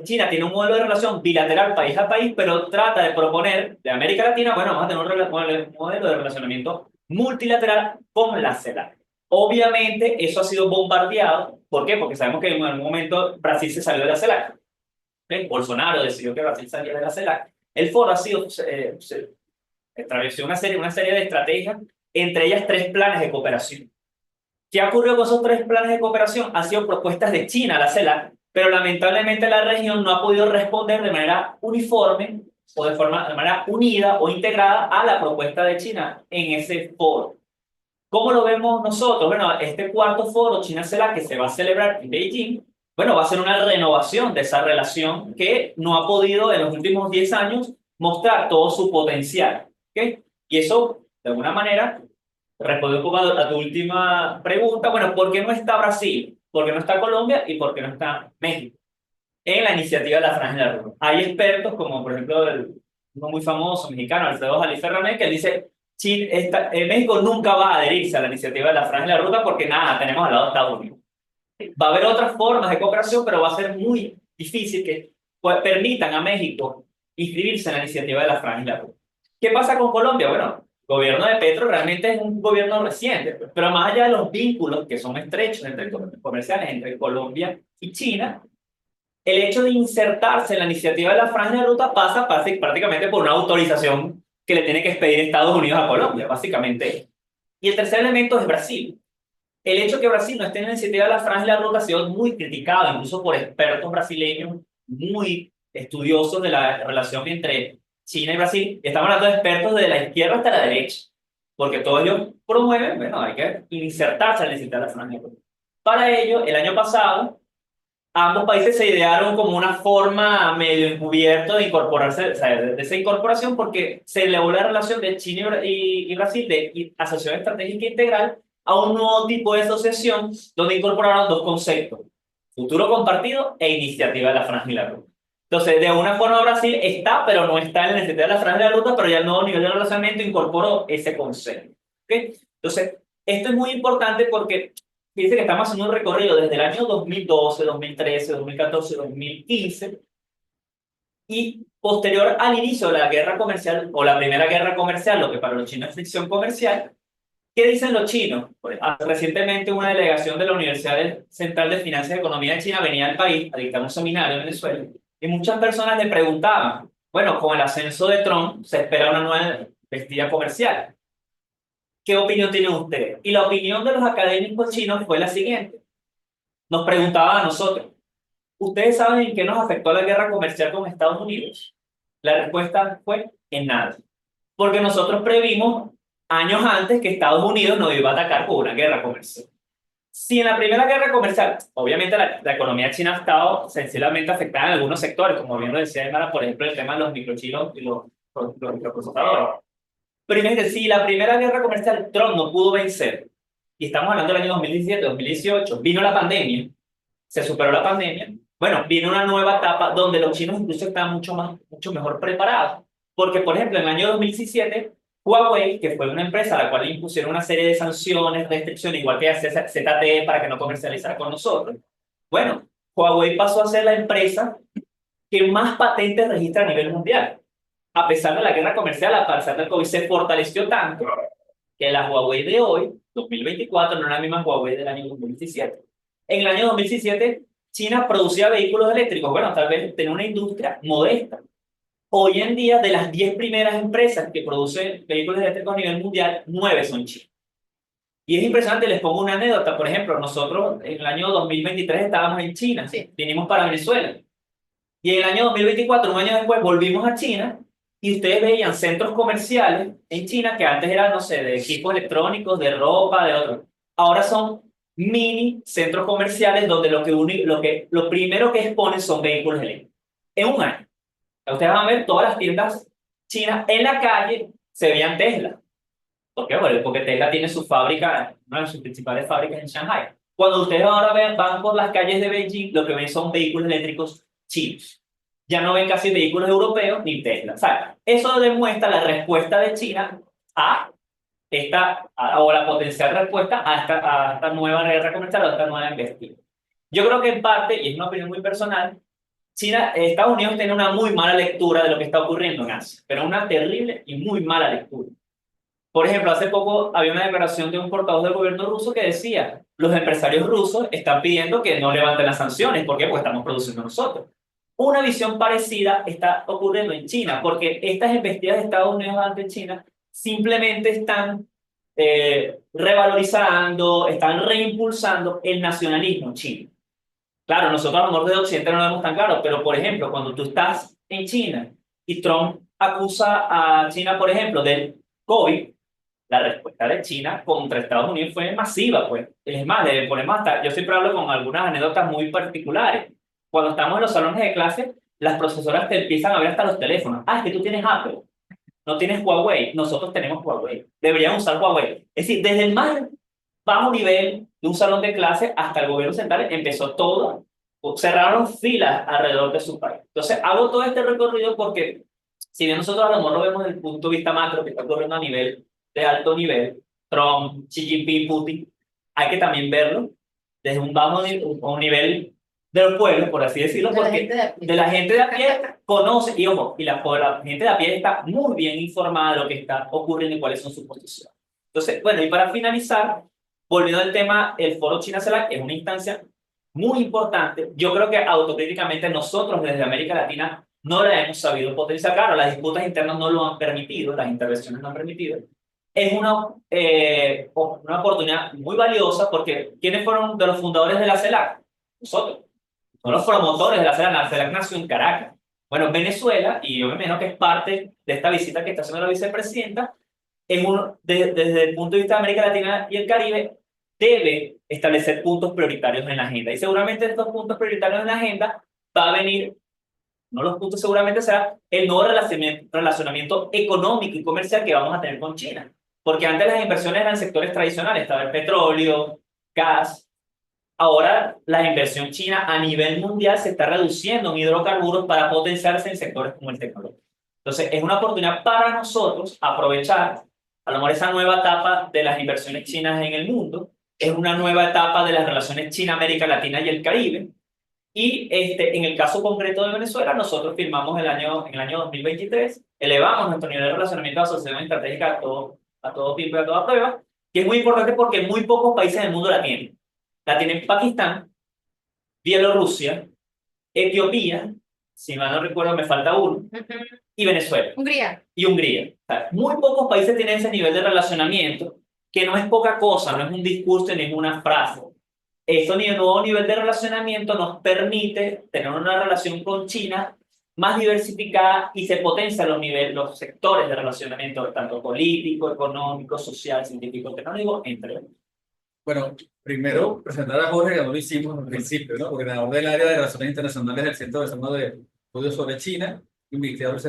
China tiene un modelo de relación bilateral país a país, pero trata de proponer de América Latina, bueno, vamos a tener un modelo de relacionamiento multilateral con la CELAC. Obviamente, eso ha sido bombardeado. ¿Por qué? Porque sabemos que en algún momento Brasil se salió de la CELAC. Bolsonaro decidió que Brasil saliera de la CELAC. El foro ha sido, estableció una serie de estrategias, entre ellas 3 planes de cooperación. ¿Qué ha ocurrido con esos 3 planes de cooperación? Han sido propuestas de China a la CELAC, pero lamentablemente la región no ha podido responder de manera uniforme o de manera unida o integrada a la propuesta de China en ese foro. ¿Cómo lo vemos nosotros? Bueno, este cuarto foro China-CELAC que se va a celebrar en Beijing, bueno, va a ser una renovación de esa relación que no ha podido en los últimos 10 años mostrar todo su potencial. ¿Okay? Y eso, de alguna manera, responde un poco a tu última pregunta. Bueno, ¿por qué no está Brasil? ¿Por qué no está Colombia? ¿Y por qué no está México? En la iniciativa de la Franja de la Ruta. Hay expertos, como por ejemplo uno muy famoso mexicano, Alfredo Jalí Fernández, que dice México nunca va a adherirse a la iniciativa de la Franja de la Ruta porque nada, tenemos al lado de Estados Unidos. Va a haber otras formas de cooperación, pero va a ser muy difícil que permitan a México inscribirse en la iniciativa de la Franja de la Ruta. ¿Qué pasa con Colombia? Bueno, el gobierno de Petro realmente es un gobierno reciente, pero más allá de los vínculos que son estrechos comerciales entre Colombia y China, el hecho de insertarse en la iniciativa de la Franja de la Ruta pasa prácticamente por una autorización que le tiene que expedir Estados Unidos a Colombia, básicamente. Y el tercer elemento es Brasil. El hecho de que Brasil no esté en la iniciativa de la Franja de la Ruta ha sido muy criticado, incluso por expertos brasileños muy estudiosos de la relación entre China y Brasil. Estamos hablando de expertos desde la izquierda hasta la derecha, porque todos ellos promueven, bueno, hay que insertarse en la iniciativa de la Franja de la Ruta. Para ello, el año pasado, ambos países se idearon como una forma medio encubierta de incorporarse, o sea, de esa incorporación, porque se elevó la relación de China y Brasil de asociación estratégica integral a un nuevo tipo de asociación donde incorporaron 2 conceptos: futuro compartido e iniciativa de la Franja y la Ruta. Entonces, de una forma Brasil está, pero no está en la iniciativa de la Franja y la Ruta, pero ya el nuevo nivel de relacionamiento incorporó ese concepto. ¿Okay? Entonces, esto es muy importante porque fíjense que estamos haciendo un recorrido desde el año 2012, 2013, 2014, 2015, y posterior al inicio de la guerra comercial, o la primera guerra comercial, lo que para los chinos es fricción comercial. ¿Qué dicen los chinos? Pues, recientemente una delegación de la Universidad Central de Finanzas y Economía de China venía al país a dictar un seminario en Venezuela, y muchas personas le preguntaban, bueno, con el ascenso de Trump se espera una nueva investida comercial. ¿Qué opinión tienen ustedes? Y la opinión de los académicos chinos fue la siguiente. Nos preguntaban a nosotros, ¿ustedes saben en qué nos afectó la guerra comercial con Estados Unidos? La respuesta fue en nada. Porque nosotros previmos años antes que Estados Unidos nos iba a atacar con una guerra comercial. Si en la primera guerra comercial, obviamente la economía china ha estado sencillamente afectada en algunos sectores, como bien lo decía Aymara, por ejemplo, el tema de los microchips y los microprocesadores. Pero imagínense, si la primera guerra comercial Trump no pudo vencer, y estamos hablando del año 2017, 2018, vino la pandemia, se superó la pandemia, bueno, viene una nueva etapa donde los chinos incluso están mucho mejor preparados. Porque, por ejemplo, en el año 2017, Huawei, que fue una empresa a la cual le impusieron una serie de sanciones, restricciones, igual que a ZTE para que no comercializara con nosotros. Bueno, Huawei pasó a ser la empresa que más patentes registra a nivel mundial. A pesar de la guerra comercial, a pesar del COVID, se fortaleció tanto que la Huawei de hoy, 2024, no es la misma Huawei del año 2017. En el año 2017, China producía vehículos eléctricos. Bueno, tal vez tenía una industria modesta. Hoy en día, de las 10 primeras empresas que producen vehículos eléctricos a nivel mundial, 9 son chinas. Y es impresionante, les pongo una anécdota. Por ejemplo, nosotros en el año 2023 estábamos en China, Sí. vinimos para Venezuela. Y en el año 2024, un año después, volvimos a China y ustedes veían centros comerciales en China que antes eran, no sé, de equipos electrónicos, de ropa, de otro. Ahora son mini centros comerciales donde lo primero que exponen son vehículos eléctricos. En un año. Ustedes van a ver todas las tiendas chinas en la calle, se veían Tesla. ¿Por qué? Bueno, porque Tesla tiene su fábrica, una de sus principales fábricas en Shanghai. Cuando ustedes ahora van por las calles de Beijing, lo que ven son vehículos eléctricos chinos. Ya no ven casi vehículos europeos ni Tesla. O sea, eso demuestra la respuesta de China o la potencial respuesta a esta nueva guerra comercial, a esta nueva investida. Yo creo que en parte, y es una opinión muy personal, Estados Unidos tiene una muy mala lectura de lo que está ocurriendo en Asia, pero una terrible y muy mala lectura. Por ejemplo, hace poco había una declaración de un portavoz del gobierno ruso que decía, los empresarios rusos están pidiendo que no levanten las sanciones. ¿Por qué? Porque estamos produciendo nosotros. Una visión parecida está ocurriendo en China, porque estas embestidas de Estados Unidos ante China simplemente están revalorizando, están reimpulsando el nacionalismo chino. Claro, nosotros a lo mejor desde Occidente no lo vemos tan claro, pero por ejemplo, cuando tú estás en China y Trump acusa a China, por ejemplo, del COVID, la respuesta de China contra Estados Unidos fue masiva, pues. Es más, le ponemos hasta, yo siempre hablo con algunas anécdotas muy particulares. Cuando estamos en los salones de clase, las profesoras te empiezan a ver hasta los teléfonos. Ah, es que tú tienes Apple, no tienes Huawei, nosotros tenemos Huawei. Deberían usar Huawei. Es decir, desde el más bajo nivel de un salón de clase hasta el gobierno central empezó todo, cerraron filas alrededor de su país. Entonces, hago todo este recorrido porque, si bien nosotros a lo mejor lo vemos desde el punto de vista macro, que está ocurriendo a nivel de alto nivel, Trump, Xi Jinping, Putin, hay que también verlo desde un bajo un nivel del pueblo, por así decirlo, porque de la gente de a pie conoce, y ojo, y la gente de a pie está muy bien informada de lo que está ocurriendo y cuáles son sus posiciones. Entonces, bueno, y para finalizar, volviendo al tema, el Foro China-CELAC es una instancia muy importante. Yo creo que autocríticamente nosotros desde América Latina no la hemos sabido potenciar. Claro, las disputas internas no lo han permitido, las intervenciones no han permitido. Es una oportunidad muy valiosa porque ¿quiénes fueron de los fundadores de la CELAC? Nosotros. Son los promotores de la CELAC. La CELAC nació en Caracas. Bueno, Venezuela, y yo me imagino que es parte de esta visita que está haciendo la vicepresidenta, desde el punto de vista de América Latina y el Caribe, debe establecer puntos prioritarios en la agenda. Y seguramente estos puntos prioritarios en la agenda va a venir, no los puntos seguramente será el nuevo relacionamiento económico y comercial que vamos a tener con China. Porque antes las inversiones eran sectores tradicionales, estaba el petróleo, gas. Ahora la inversión china a nivel mundial se está reduciendo en hidrocarburos para potenciarse en sectores como el tecnológico. Entonces es una oportunidad para nosotros aprovechar a lo mejor esa nueva etapa de las inversiones chinas en el mundo, es una nueva etapa de las relaciones China-América Latina y el Caribe. Y en el caso concreto de Venezuela, nosotros firmamos en el año 2023, elevamos nuestro nivel de relacionamiento de asociación estratégica a todo tiempo y a toda prueba, que es muy importante porque muy pocos países del mundo la tienen. La tienen Pakistán, Bielorrusia, Etiopía, si mal no recuerdo me falta uno, y Venezuela. Hungría. Y Hungría. O sea, muy pocos países tienen ese nivel de relacionamiento, que no es poca cosa, no es un discurso ni es una frase. Este nuevo nivel de relacionamiento nos permite tener una relación con China más diversificada y se potencian los sectores de relacionamiento, tanto político, económico, social, científico, tecnológico, entre otros. Bueno, primero presentar a Jorge, que no lo hicimos al principio, ¿no? Coordinador del área de Relaciones Internacionales del Centro de Estudios sobre China, investigador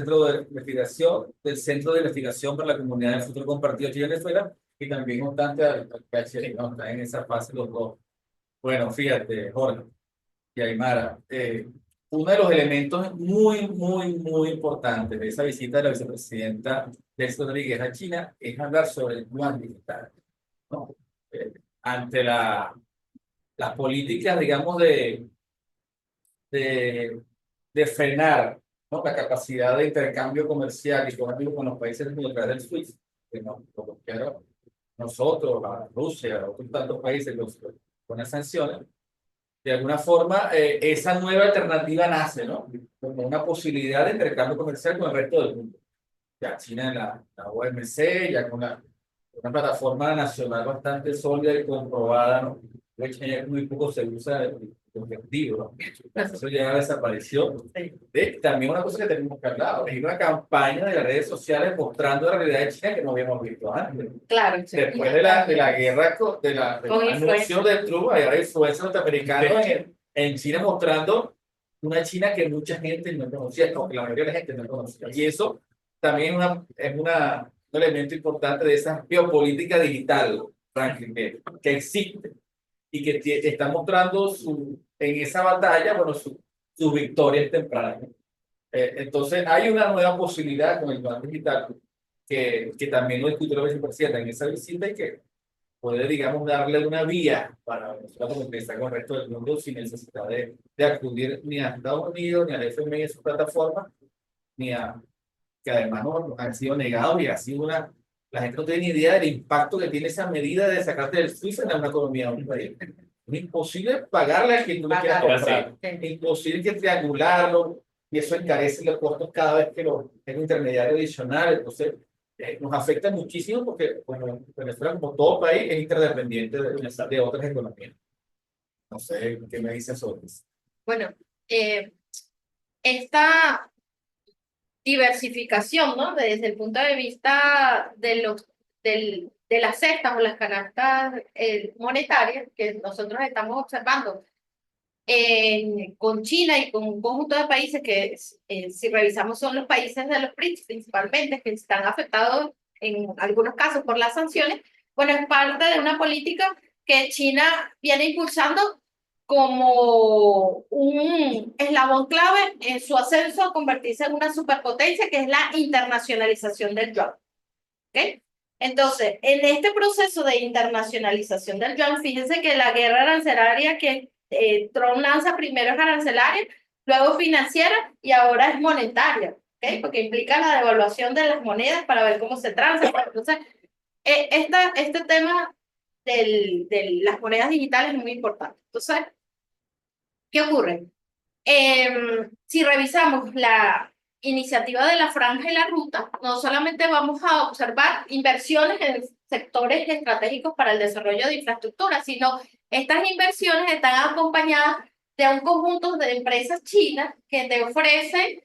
del Centro de Investigación para la Comunidad del Futuro Compartido Chile-Venezuela, y también constante al PhD, ¿no? Está en esa fase los dos. Bueno, fíjate, Jorge y Aymara, uno de los elementos muy importantes de esa visita de la vicepresidenta Delcy Rodríguez a China es hablar sobre el yuan digital, ¿no? Ante las políticas, digamos, de, de frenar, ¿no?, la capacidad de intercambio comercial y económico con los países a través del SWIFT, que nos lo bloquearon nosotros, a Rusia, a otros tantos países con las sanciones. De alguna forma, esa nueva alternativa nace, ¿no?, como una posibilidad de intercambio comercial con el resto del mundo. Ya China en la OMC, ya con una plataforma nacional bastante sólida y comprobada, ¿no? De hecho, ya muy poco se usa el objetivo, ¿no? Eso ya desapareció. También una cosa que tenemos que hablar, es una campaña de las redes sociales mostrando la realidad de China que no habíamos visto antes. Claro, sí. Después de la guerra, de la anuncio de Trump, hay influencers norteamericanos en China mostrando una China que mucha gente no conocía, o que la mayoría de la gente no conocía. Y eso también es un elemento importante de esa geopolítica digital, Franklin, que existe y que está mostrando en esa batalla, bueno, sus victorias tempranas. Entonces, hay una nueva posibilidad con el yuan digital que también lo discutió la vicepresidenta en esa visita y que puede, digamos, darle una vía para Venezuela como empezar con el resto del mundo sin necesidad de acudir ni a Estados Unidos, ni al FMI en su plataforma, ni a que además no han sido negados y ha sido la gente no tiene ni idea del impacto que tiene esa medida de sacarte del Suiza en una economía de un país. Es imposible pagarle a quien tú le quieras comprar. Es imposible que triangularlo y eso encarece los costos cada vez que es un intermediario adicional. Entonces, nos afecta muchísimo porque, bueno, Venezuela, como todo país, es interdependiente de otras economías. No sé qué me dices sobre eso. Bueno, esta diversificación, ¿no? Desde el punto de vista de las cestas o las canastas monetarias que nosotros estamos observando con China y con un conjunto de países que, si revisamos, son los países de los BRICS principalmente, que están afectados en algunos casos por las sanciones. Bueno, es parte de una política que China viene impulsando como un eslabón clave en su ascenso a convertirse en una superpotencia, que es la internacionalización del yuan. ¿Okay? Entonces, en este proceso de internacionalización del yuan, fíjense que la guerra arancelaria que Trump lanza primero es arancelaria, luego financiera y ahora es monetaria, ¿okay? Porque implica la devaluación de las monedas para ver cómo se transa. Entonces, este tema de las monedas digitales es muy importante. Entonces, ¿qué ocurre? Si revisamos la iniciativa de la Franja y la Ruta, no solamente vamos a observar inversiones en sectores estratégicos para el desarrollo de infraestructura, sino estas inversiones están acompañadas de un conjunto de empresas chinas que te ofrecen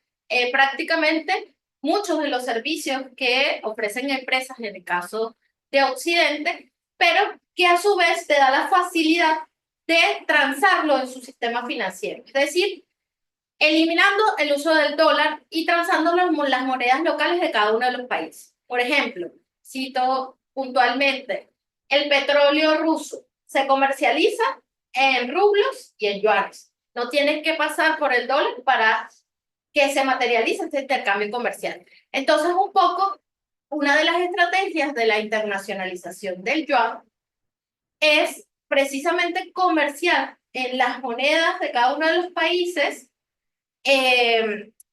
prácticamente muchos de los servicios que ofrecen empresas en el caso de Occidente, pero que a su vez te da la facilidad de transarlo en su sistema financiero. Es decir, eliminando el uso del dólar y transando las monedas locales de cada uno de los países. Por ejemplo, cito puntualmente, el petróleo ruso se comercializa en rublos y en yuanes. No tienes que pasar por el dólar para que se materialice este intercambio comercial. Entonces, un poco, una de las estrategias de la internacionalización del yuan es precisamente comerciar en las monedas de cada uno de los países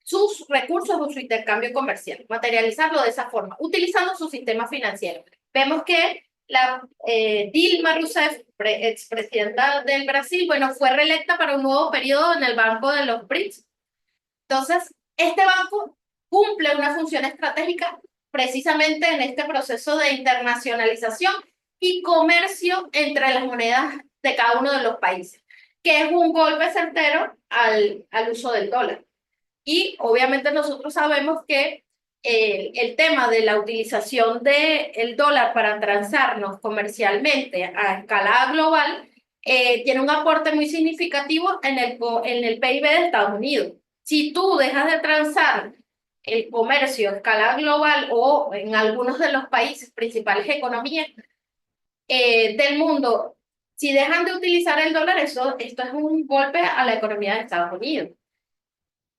sus recursos o su intercambio comercial, materializarlo de esa forma, utilizando su sistema financiero. Vemos que la Dilma Rousseff, expresidenta del Brasil, bueno, fue reelecta para un nuevo periodo en el Banco de los BRICS. Entonces, este banco cumple una función estratégica precisamente en este proceso de internacionalización y comercio entre las monedas de cada uno de los países, que es un golpe certero al uso del dólar. Y obviamente nosotros sabemos que el tema de la utilización del dólar para transarnos comercialmente a escala global tiene un aporte muy significativo en el PIB de Estados Unidos. Si tú dejas de transar el comercio a escala global o en algunos de los países, principales economías del mundo, si dejan de utilizar el dólar, esto es un golpe a la economía de Estados Unidos.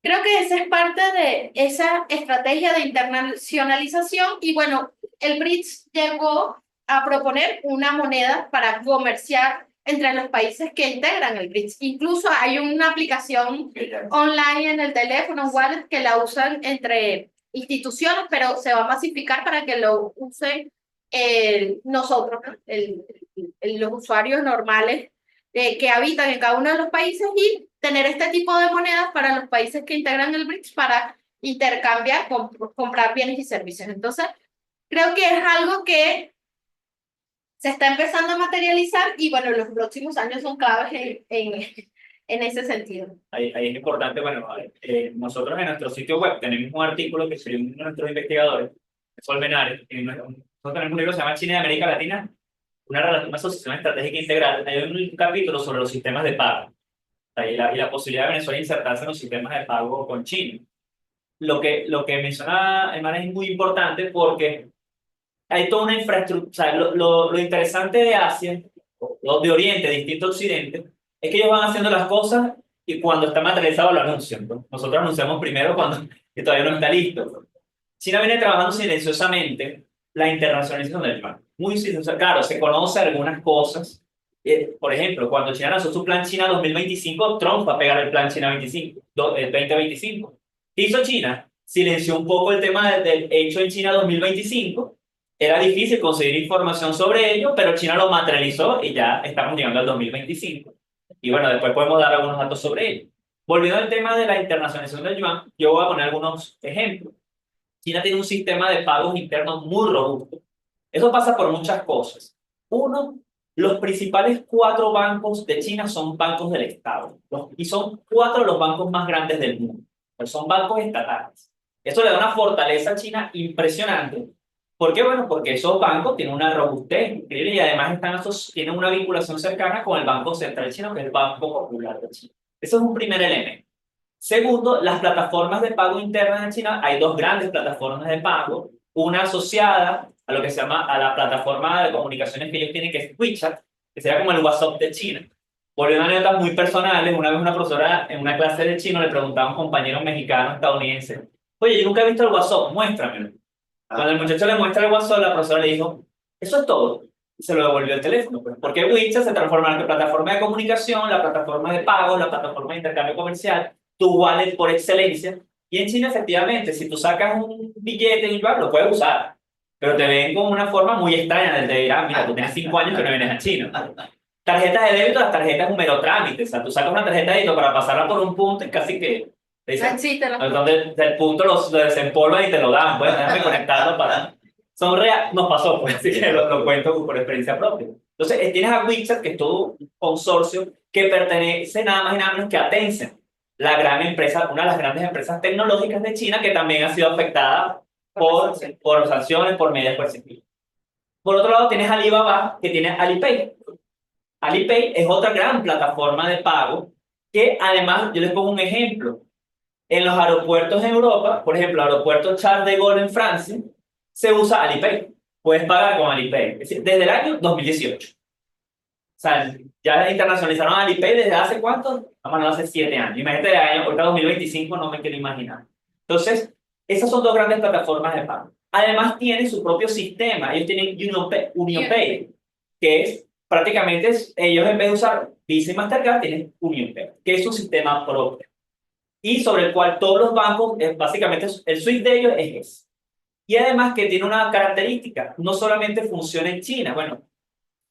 Creo que esa es parte de esa estrategia de internacionalización y bueno, el BRICS llegó a proponer una moneda para comerciar entre los países que integran el BRICS. Incluso hay una aplicación online en el teléfono, un wallet, que la usan entre instituciones, pero se va a masificar para que lo usen nosotros, ¿no? Los usuarios normales que habitan en cada uno de los países y tener este tipo de monedas para los países que integran el BRICS para intercambiar, comprar bienes y servicios. Entonces, creo que es algo que se está empezando a materializar y bueno, los próximos años son claves en ese sentido. Ahí es importante, bueno, nosotros en nuestro sitio web tenemos un artículo que escribió uno de nuestros investigadores, Sol Menares, nosotros tenemos un libro que se llama China y América Latina, una asociación estratégica integral. Hay un capítulo sobre los sistemas de pago y la posibilidad de Venezuela insertarse en los sistemas de pago con China. Lo que menciona Emma es muy importante porque hay toda una infraestructura. O sea, lo interesante de Asia, o de Oriente, distinto a Occidente, es que ellos van haciendo las cosas y cuando está materializado lo anuncian, ¿no? Nosotros anunciamos primero cuando que todavía no está listo. China viene trabajando silenciosamente la internacionalización del yuan. Muy silenciosa. Claro, se conoce algunas cosas. Por ejemplo, cuando China lanzó su plan China 2025, Trump va a pegar el plan China 2025. ¿Qué hizo China? Silenció un poco el tema del hecho en China 2025. Era difícil conseguir información sobre ello, pero China lo materializó y ya estamos llegando al 2025. Y bueno, después podemos dar algunos datos sobre ello. Volviendo al tema de la internacionalización del yuan, yo voy a poner algunos ejemplos. China tiene un sistema de pagos internos muy robusto. Eso pasa por muchas cosas. Uno, los principales 4 bancos de China son bancos del Estado. Y son 4 de los bancos más grandes del mundo. Pero son bancos estatales. Eso le da una fortaleza a China impresionante. ¿Por qué? Bueno, porque esos bancos tienen una robustez increíble y además tienen una vinculación cercana con el Banco Central Chino, que es el Banco Popular de China. Eso es un primer elemento. Segundo, las plataformas de pago internas en China. Hay 2 grandes plataformas de pago. Una asociada a lo que se llama a la plataforma de comunicaciones que ellos tienen, que es WeChat, que sería como el WhatsApp de China. Por una anécdota muy personal, una vez una profesora en una clase de chino le preguntaba a un compañero mexicano estadounidense: oye, yo nunca he visto el WhatsApp, muéstramelo. Cuando el muchacho le muestra el WhatsApp, la profesora le dijo: eso es todo. Y se lo devolvió el teléfono. Porque WeChat se transforma en la plataforma de comunicación, la plataforma de pago, la plataforma de intercambio comercial, tu wallet por excelencia. Y en China, efectivamente, si tú sacas un billete en yuan, lo puedes usar. Pero te ven con una forma muy extraña. Te dirán: mira, tú tienes 5 años que no vienes a China. Tarjetas de débito, las tarjetas es un mero trámite. O sea, tú sacas una tarjeta de débito para pasarla por un punto y casi que te dicen, donde del punto lo desempolvan y te lo dan. Pues déjame conectarlo para... Son real, nos pasó, pues, así que lo cuento por experiencia propia. Entonces, tienes a WeChat, que es todo un consorcio que pertenece nada más y nada menos que a Tencent, la gran empresa, una de las grandes empresas tecnológicas de China, que también ha sido afectada por sanciones, por medidas coercitivas. Por otro lado, tienes Alibaba, que tiene Alipay. Alipay es otra gran plataforma de pago que, además, yo les pongo un ejemplo. En los aeropuertos en Europa, por ejemplo, el aeropuerto Charles de Gaulle en Francia, se usa Alipay. Puedes pagar con Alipay. Es decir, desde el año 2018. O sea, ya internacionalizaron Alipay desde hace ¿cuánto? Bueno, hace 7 años. Imagínate el año, ahorita 2025 no me quiero imaginar. Entonces, esas son 2 grandes plataformas de pago. Además, tienen su propio sistema. Ellos tienen UnionPay, que es prácticamente, ellos en vez de usar Visa y Mastercard, tienen UnionPay, que es un sistema propio. Y sobre el cual todos los bancos, básicamente el suite de ellos es ese. Y además que tiene una característica, no solamente funciona en China, bueno,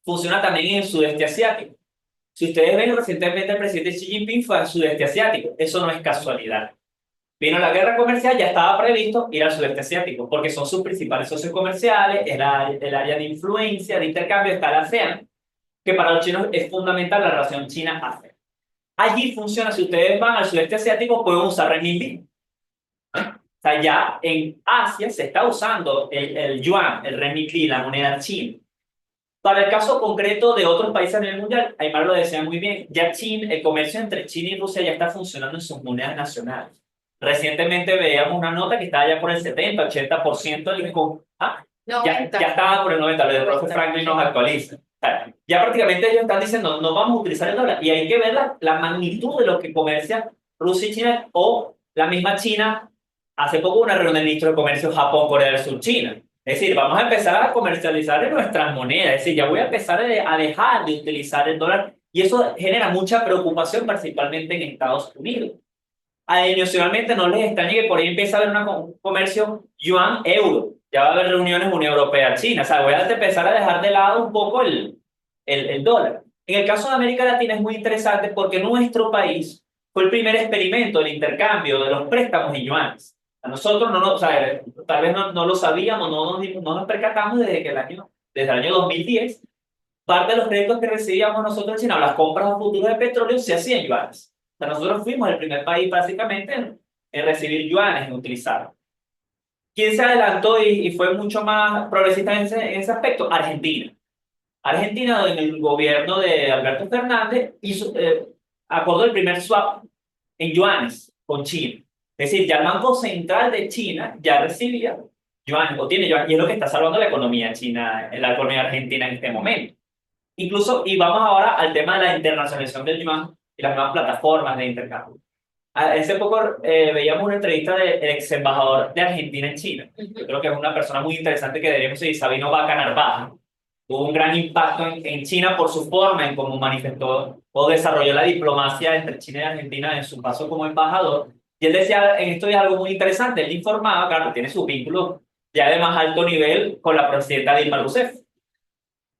funciona también en el sudeste asiático. Si ustedes ven, recientemente el presidente Xi Jinping fue al sudeste asiático. Eso no es casualidad. Vino la guerra comercial, ya estaba previsto ir al sudeste asiático, porque son sus principales socios comerciales, el área de influencia, de intercambio, está la ASEAN, que para los chinos es fundamental la relación China-ASEAN. Allí funciona, si ustedes van al sudeste asiático, pueden usar renminbi. O sea, ya en Asia se está usando el yuan, el renminbi, la moneda china. Para el caso concreto de otros países a nivel mundial, Aymar lo decía muy bien, ya China, el comercio entre China y Rusia ya está funcionando en sus monedas nacionales. Recientemente veíamos una nota que estaba ya por el 70-80% ya estaba por el 90%, lo del profe Franklin nos actualiza. Ya prácticamente ellos están diciendo, no vamos a utilizar el dólar. Y hay que ver la magnitud de lo que comercia Rusia y China, o La misma China, hace poco una reunión de ministros de comercio Japón, Corea del Sur, China. Es decir, vamos a empezar a comercializar en nuestras monedas. Es decir, ya voy a empezar a dejar de utilizar el dólar. Y eso genera mucha preocupación, principalmente en Estados Unidos. Adicionalmente, no les extrañe que por ahí empieza a haber un comercio yuan-euro. Ya va a haber reuniones Unión Europea-China. O sea, voy a empezar a dejar de lado un poco el dólar. En el caso de América Latina es muy interesante porque nuestro país fue el primer experimento del intercambio de los préstamos en yuanes. A nosotros o sea, tal vez no lo sabíamos, no nos percatamos desde el año 2010. Parte de los créditos que recibíamos nosotros en China, las compras a futuro de petróleo, se hacían en yuanes. O sea, nosotros fuimos el primer país básicamente en recibir yuanes, en utilizar. ¿Quién se adelantó y fue mucho más progresista en ese aspecto? Argentina. Argentina, en el gobierno de Alberto Fernández, acordó el primer swap en yuanes con China. Es decir, ya el Banco Central de China ya recibía yuanes, o tiene yuanes, y es lo que está salvando la economía china, la economía argentina en este momento. Incluso, y vamos ahora al tema de la internacionalización del yuan y las nuevas plataformas de intercambio. Hace poco veíamos una entrevista del ex embajador de Argentina en China. Yo creo que es una persona muy interesante que deberíamos seguir, Sabino Vaca Narvaja. Tuvo un gran impacto en China por su forma en cómo manifestó o desarrolló la diplomacia entre China y Argentina en su paso como embajador. Y él decía, en esto es algo muy interesante, él informaba, claro, tiene su vínculo ya de más alto nivel con la presidenta Dilma Rousseff.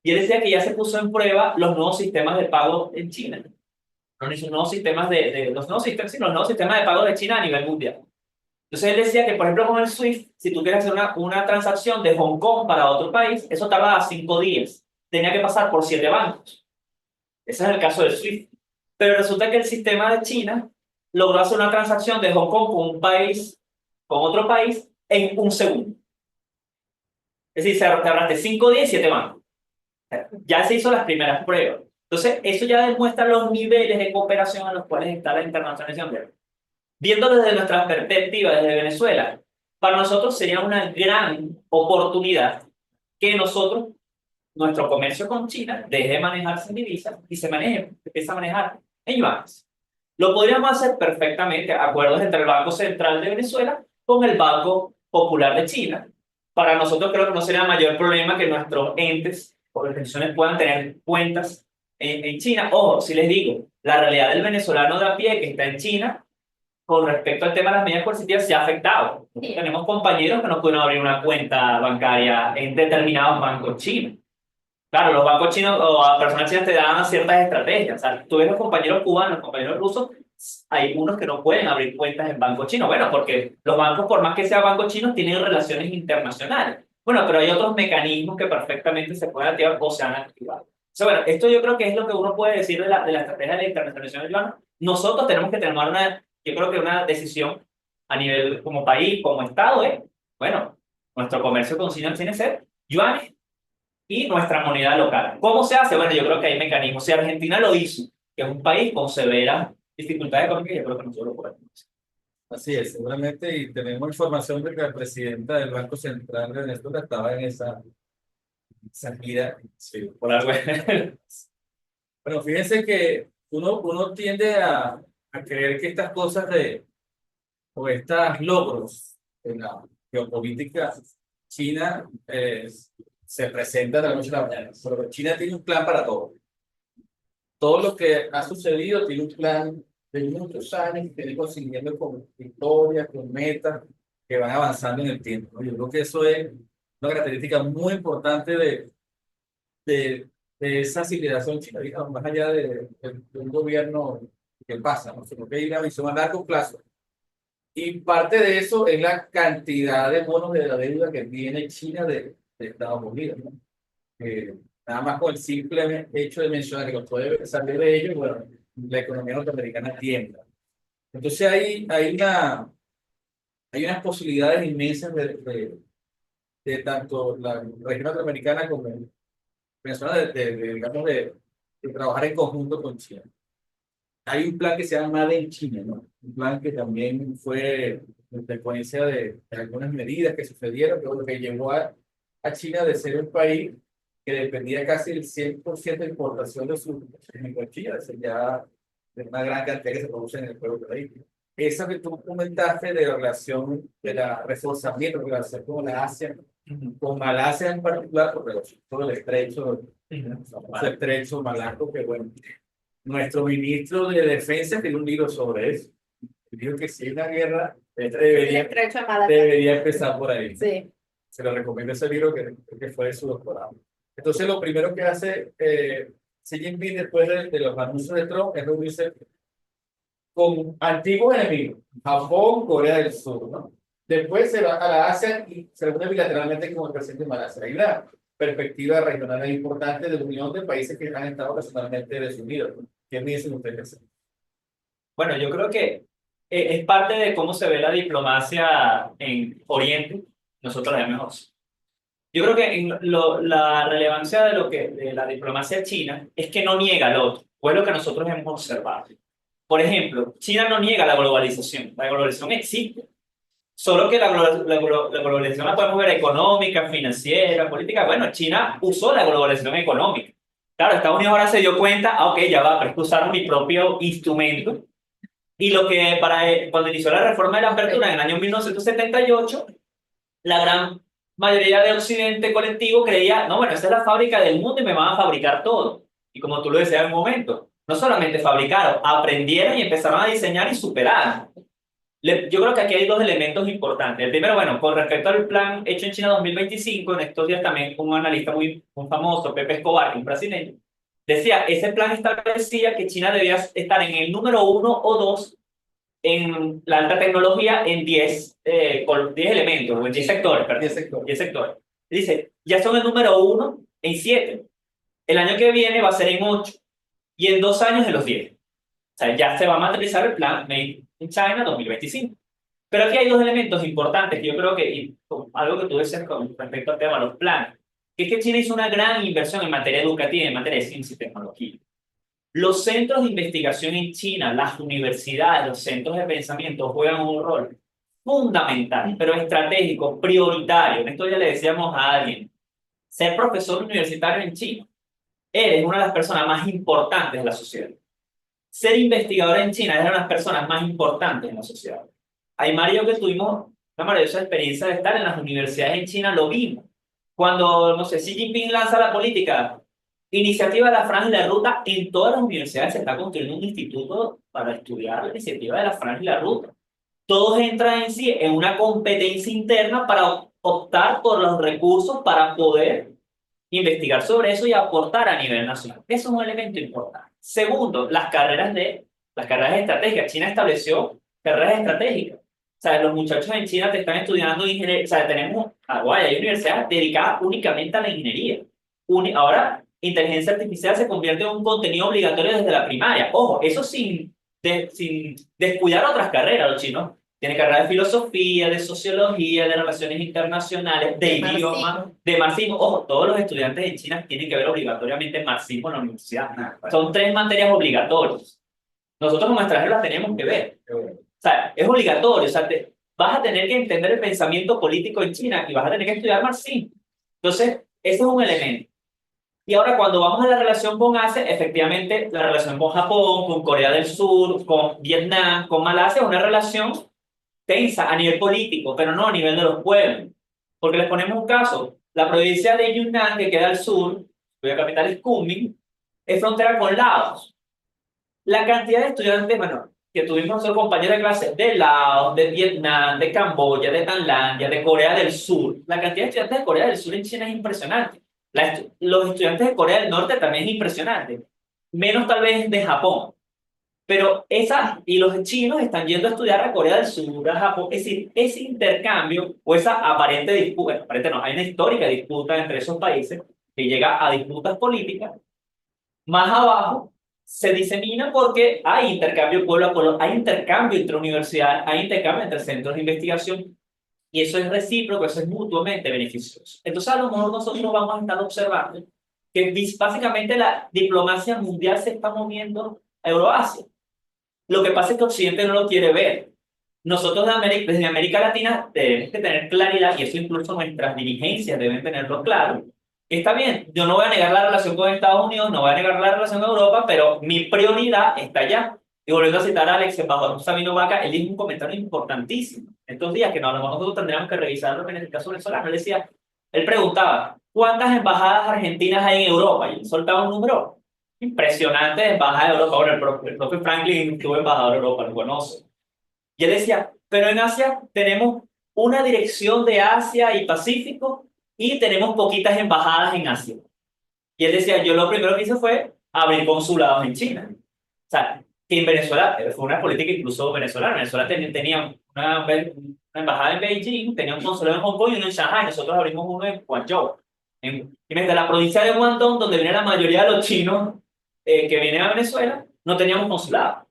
Y él decía que ya se puso en prueba los nuevos sistemas de pago en China. Los nuevos sistemas los nuevos sistemas de pago de China a nivel mundial. Entonces él decía que, por ejemplo, con el SWIFT, si tú quieres hacer una transacción de Hong Kong para otro país, eso tardaba 5 días. Tenía que pasar por 7 bancos. Ese es el caso del SWIFT. Pero resulta que el sistema de China logró hacer una transacción de Hong Kong con otro país, en 1 segundo. Es decir, te ahorraste 5 días y 7 bancos. Ya se hizo las primeras pruebas. Entonces, eso ya demuestra los niveles de cooperación a los cuales está la internacionalización. Viendo desde nuestra perspectiva, desde Venezuela, para nosotros sería una gran oportunidad que nuestro comercio con China, deje de manejarse en divisas y empiece a manejar en yuanes. Lo podríamos hacer perfectamente, acuerdos entre el Banco Central de Venezuela con el Banco Popular de China. Para nosotros creo que no sería mayor problema que nuestros entes o organizaciones puedan tener cuentas en China. Ojo, si les digo, la realidad del venezolano de a pie que está en China, con respecto al tema de las medidas coercitivas, se ha afectado. Tenemos compañeros que no pueden abrir una cuenta bancaria en determinados bancos chinos. Claro, los bancos chinos o a personas chinas te dan ciertas estrategias. O sea, tú ves los compañeros cubanos, los compañeros rusos, hay unos que no pueden abrir cuentas en bancos chinos. Bueno, porque los bancos, por más que sean bancos chinos, tienen relaciones internacionales. Bueno, pero hay otros mecanismos que perfectamente se pueden activar o se han activado. O sea, bueno, esto yo creo que es lo que uno puede decir de la estrategia de la internacionalización del yuan. Nosotros tenemos que tomar yo creo que una decisión a nivel como país, como Estado, bueno, nuestro comercio con China tiene que ser yuanes y nuestra moneda local. ¿Cómo se hace? Bueno, yo creo que hay mecanismos. Si Argentina lo hizo, que es un país con severas dificultades económicas, yo creo que nosotros lo podemos hacer. Así es, seguramente, y tenemos información de que la presidenta del Banco Central de Venezuela estaba en esa gira. Sí, por algo. Bueno, fíjense que uno tiende a creer que estas cosas o estos logros en la geopolítica china se presentan de la noche a la mañana. Pero China tiene un plan para todo. Todo lo que ha sucedido tiene un plan de muchos años que viene consiguiendo con victorias, con metas que van avanzando en el tiempo, ¿no? Yo creo que eso es una característica muy importante de esa civilización china, digamos, más allá de un gobierno que pasa, ¿no? Sino que hay una visión a largo plazo. Y parte de eso es la cantidad de bonos de la deuda que tiene China de Estados Unidos, ¿no? Nada más con el simple hecho de mencionar que no puede salir de ellos, bueno, la economía norteamericana tiembla. Entonces hay unas posibilidades inmensas de tanto la región norteamericana como Venezuela digamos, de trabajar en conjunto con China. Hay un plan que se llama Made in China, ¿no? Un plan que también fue consecuencia de algunas medidas que sucedieron, que llevó a China de ser un país que dependía casi del 100% de importación de sus químicos chinos, ya de una gran cantidad que se produce en el propio país. Eso que tú comentaste de la relación, de la reforzamiento de la relación con la Asia, con Malasia en particular, porque todo el estrecho, el estrecho malaco, que bueno, nuestro ministro de Defensa tiene un libro sobre eso. Dijo que si hay una guerra, El debería, estrecho de Malasia. debería empezar por ahí. Sí. Se lo recomiendo ese libro que fue de su doctorado. Entonces, lo primero que hace Xi Jinping después de los anuncios de Trump es reunirse con antiguos enemigos, Japón, Corea del Sur, ¿no? Después se va a la Asia y se reúne bilateralmente con el presidente de Malasia. Hay una perspectiva regional importante de la unión de países que han estado personalmente desunidos, ¿no? ¿Qué me dicen ustedes? Bueno, yo creo que es parte de cómo se ve la diplomacia en Oriente, nosotros vemos. Yo creo que la relevancia de la diplomacia china es que no niega al otro, o es lo que nosotros hemos observado. Por ejemplo, China no niega la globalización existe, solo que la globalización la podemos ver económica, financiera, política. Bueno, China usó la globalización económica. Claro, Estados Unidos ahora se dio cuenta, ok, ya va, pero es que usaron mi propio instrumento. Y lo que cuando inició la reforma de la apertura en el año 1978, la gran mayoría de Occidente colectivo creía, no, bueno, esta es la fábrica del mundo y me van a fabricar todo. Y como tú lo decías en un momento, no solamente fabricaron, aprendieron y empezaron a diseñar y superaron. Yo creo que aquí hay dos elementos importantes. El primero, bueno, con respecto al plan hecho en China 2025, en estos días también un analista muy famoso, Pepe Escobar, un brasileño, decía, ese plan establecía que China debía estar en el número 1 o 2 en la alta tecnología en 10, con 10 elementos, o en 10 sectores, perdón. 10 sectores. 10 sectores. Dice, ya son el número 1 en 7. El año que viene va a ser en 8 y en 2 años en los 10. O sea, ya se va a materializar el plan Made in China 2025. Pero aquí hay dos elementos importantes que yo creo que, y algo que tú decías con respecto al tema de los planes, que es que China hizo una gran inversión en materia educativa y en materia de ciencia y tecnología. Los centros de investigación en China, las universidades, los centros de pensamiento juegan un rol fundamental, pero estratégico, prioritario. En esto ya le decíamos a alguien, ser profesor universitario en China, eres una de las personas más importantes de la sociedad. Ser investigador en China es una de las personas más importantes en la sociedad. Aymar y yo que tuvimos una maravillosa experiencia de estar en las universidades en China, lo vimos. Cuando, no sé, Xi Jinping lanza la política Iniciativa de la Franja y la Ruta, en todas las universidades se está construyendo un instituto para estudiar la iniciativa de la Franja y la Ruta. Todos entran en sí en una competencia interna para optar por los recursos para poder investigar sobre eso y aportar a nivel nacional. Eso es un elemento importante. Segundo, las carreras estratégicas. China estableció carreras estratégicas. O sea, los muchachos en China te están estudiando ingeniería. O sea, tenemos, hay universidades dedicadas únicamente a la ingeniería. Ahora, inteligencia artificial se convierte en un contenido obligatorio desde la primaria. Ojo, eso sin descuidar otras carreras. Los chinos tienen carreras de filosofía, de sociología, de relaciones internacionales, de idioma, de marxismo. Ojo, todos los estudiantes en China tienen que ver obligatoriamente marxismo en la universidad. Son 3 materias obligatorias. Nosotros con nuestras reglas tenemos que ver. O sea, es obligatorio. O sea, vas a tener que entender el pensamiento político en China y vas a tener que estudiar marxismo. Entonces, ese es un elemento. Y ahora cuando vamos a la relación con Asia, efectivamente la relación con Japón, con Corea del Sur, con Vietnam, con Malasia, es una relación tensa a nivel político, pero no a nivel de los pueblos. Porque les ponemos un caso, la provincia de Yunnan, que queda al sur, cuya capital es Kunming, es frontera con Laos. La cantidad de estudiantes, bueno, que tuvimos nosotros compañeros de clase de Laos, de Vietnam, de Camboya, de Tailandia, de Corea del Sur, la cantidad de estudiantes de Corea del Sur en China es impresionante. Los estudiantes de Corea del Norte también es impresionante, menos tal vez de Japón. Pero y los chinos están yendo a estudiar a Corea del Sur, a Japón. Es decir, ese intercambio o esa aparente disputa, aparente no, hay una histórica disputa entre esos países que llega a disputas políticas, más abajo se disemina porque hay intercambio pueblo a pueblo, hay intercambio entre universidades, hay intercambio entre centros de investigación, y eso es recíproco, eso es mutuamente beneficioso. Entonces, a lo mejor nosotros vamos a estar observando que básicamente la diplomacia mundial se está moviendo a Euroasia. Lo que pasa es que Occidente no lo quiere ver. Nosotros desde América Latina debemos de tener claridad, y eso incluso nuestras dirigencias deben tenerlo claro. Está bien, yo no voy a negar la relación con Estados Unidos, no voy a negar la relación con Europa, pero mi prioridad está allá. Y volviendo a citar a Alex, embajador Sabino Vaca, él dijo un comentario importantísimo estos días que no, a lo mejor nosotros tendríamos que revisarlo en el caso venezolano. Él decía, él preguntaba, ¿cuántas embajadas argentinas hay en Europa? Y él soltaba un número impresionante de embajadas de Europa. Bueno, el propio Franklin tuvo embajador de Europa, lo conoce. Y él decía, pero en Asia tenemos una dirección de Asia y Pacífico y tenemos poquitas embajadas en Asia. Y él decía, yo lo primero que hice fue abrir consulados en China. O sea, que en Venezuela, fue una política incluso venezolana. Venezuela tenía una embajada en Beijing, tenía un consulado en Hong Kong y uno en Shanghai. Nosotros abrimos uno en Guangzhou. Y desde la provincia de Guangdong, donde viene la mayoría de los chinos que vienen a Venezuela, no teníamos consulado.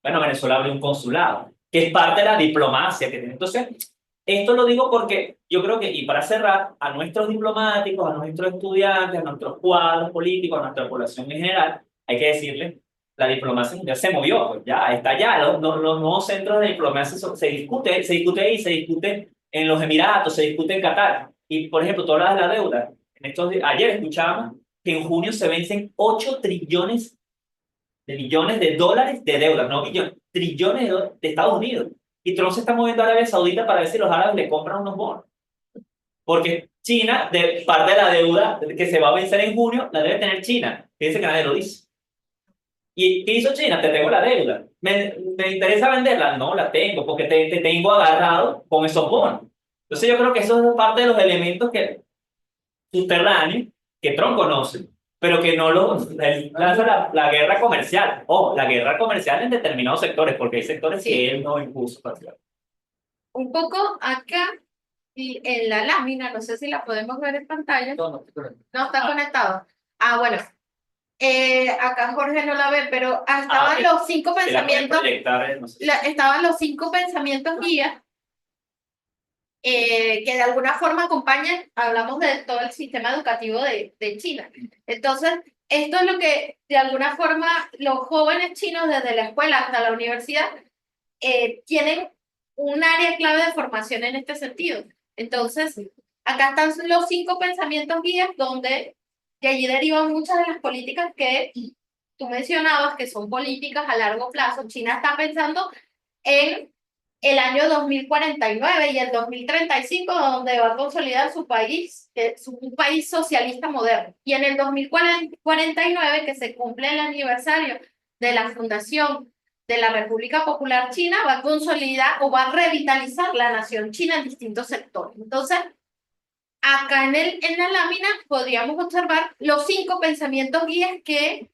Bueno, Venezuela abrió un consulado, que es parte de la diplomacia que tiene. Entonces, esto lo digo porque yo creo que, y para cerrar, a nuestros diplomáticos, a nuestros estudiantes, a nuestros cuadros políticos, a nuestra población en general, hay que decirle, la diplomacia mundial se movió, pues ya está allá, los nuevos centros de diplomacia se discute ahí, se discute en los Emiratos, se discute en Qatar. Y, por ejemplo, tú hablas de la deuda. Ayer escuchábamos que en junio se vencen 8 trillones de millones de dólares de deuda, no billones, trillones de dólares de Estados Unidos. Y Trump se está moviendo a Arabia Saudita para ver si los árabes le compran unos bonos. Porque China, parte de la deuda que se va a vencer en junio, la debe tener China. Fíjense que nadie lo dice. ¿Y qué hizo China? Te tengo la deuda. ¿Me interesa venderla? No, la tengo, porque te tengo agarrado con esos bonos. Entonces yo creo que eso es parte de los elementos subterráneos que Trump conoce, pero que no él lanza la guerra comercial. La guerra comercial en determinados sectores, porque hay sectores que él no impuso. Un poco acá y en la lámina, no sé si la podemos ver en pantalla. No está conectado. Ah, bueno. Acá Jorge no la ve, pero estaban los 5 pensamientos. Estaban los 5 pensamientos guías que de alguna forma acompañan, hablamos de todo el sistema educativo de China. Entonces, esto es lo que de alguna forma los jóvenes chinos desde la escuela hasta la universidad tienen un área clave de formación en este sentido. Entonces, acá están los 5 pensamientos guías donde de allí derivan muchas de las políticas que tú mencionabas, que son políticas a largo plazo. China está pensando en el año 2049 y el 2035, donde va a consolidar su país, un país socialista moderno. Y en el 2049, que se cumple el aniversario de la fundación de la República Popular China, va a consolidar o va a revitalizar la nación china en distintos sectores. Entonces, acá en la lámina podríamos observar los 5 pensamientos guías que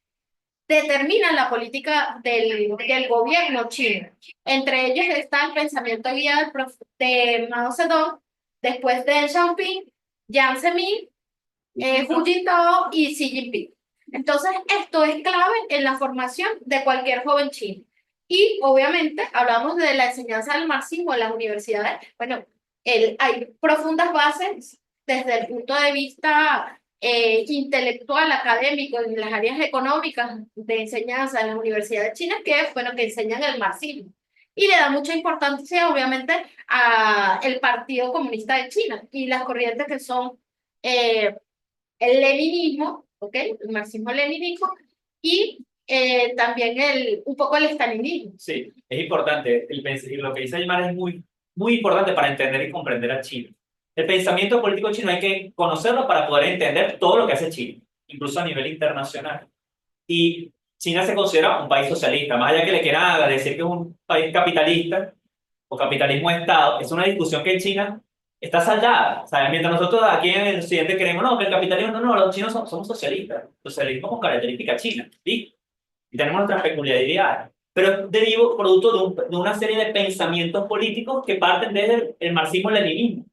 determinan la política del gobierno chino. Entre ellos está el pensamiento guía de Mao Zedong, después de Deng Xiaoping, Jiang Zemin, Hu Jintao y Xi Jinping. Entonces, esto es clave en la formación de cualquier joven chino. Y, obviamente, hablamos de la enseñanza del marxismo en las universidades. Bueno, hay profundas bases desde el punto de vista intelectual, académico, en las áreas económicas de enseñanza en las universidades chinas que enseñan el marxismo. Y le da mucha importancia, obviamente, al Partido Comunista de China y las corrientes que son el leninismo, ¿okay? El marxismo-leninismo y también un poco el estalinismo. Sí, es importante. Lo que dice Aymar es muy, muy importante para entender y comprender a China. El pensamiento político chino hay que conocerlo para poder entender todo lo que hace China, incluso a nivel internacional. Y China se considera un país socialista, más allá que le quieran decir que es un país capitalista o capitalismo de Estado, es una discusión que en China está saldada. O sea, mientras nosotros aquí en el occidente queremos, no, que el capitalismo, no, los chinos somos socialistas. Socialismo con característica china, ¿sí? Y tenemos nuestras peculiaridades. Pero derivo producto de una serie de pensamientos políticos que parten desde el marxismo-leninismo.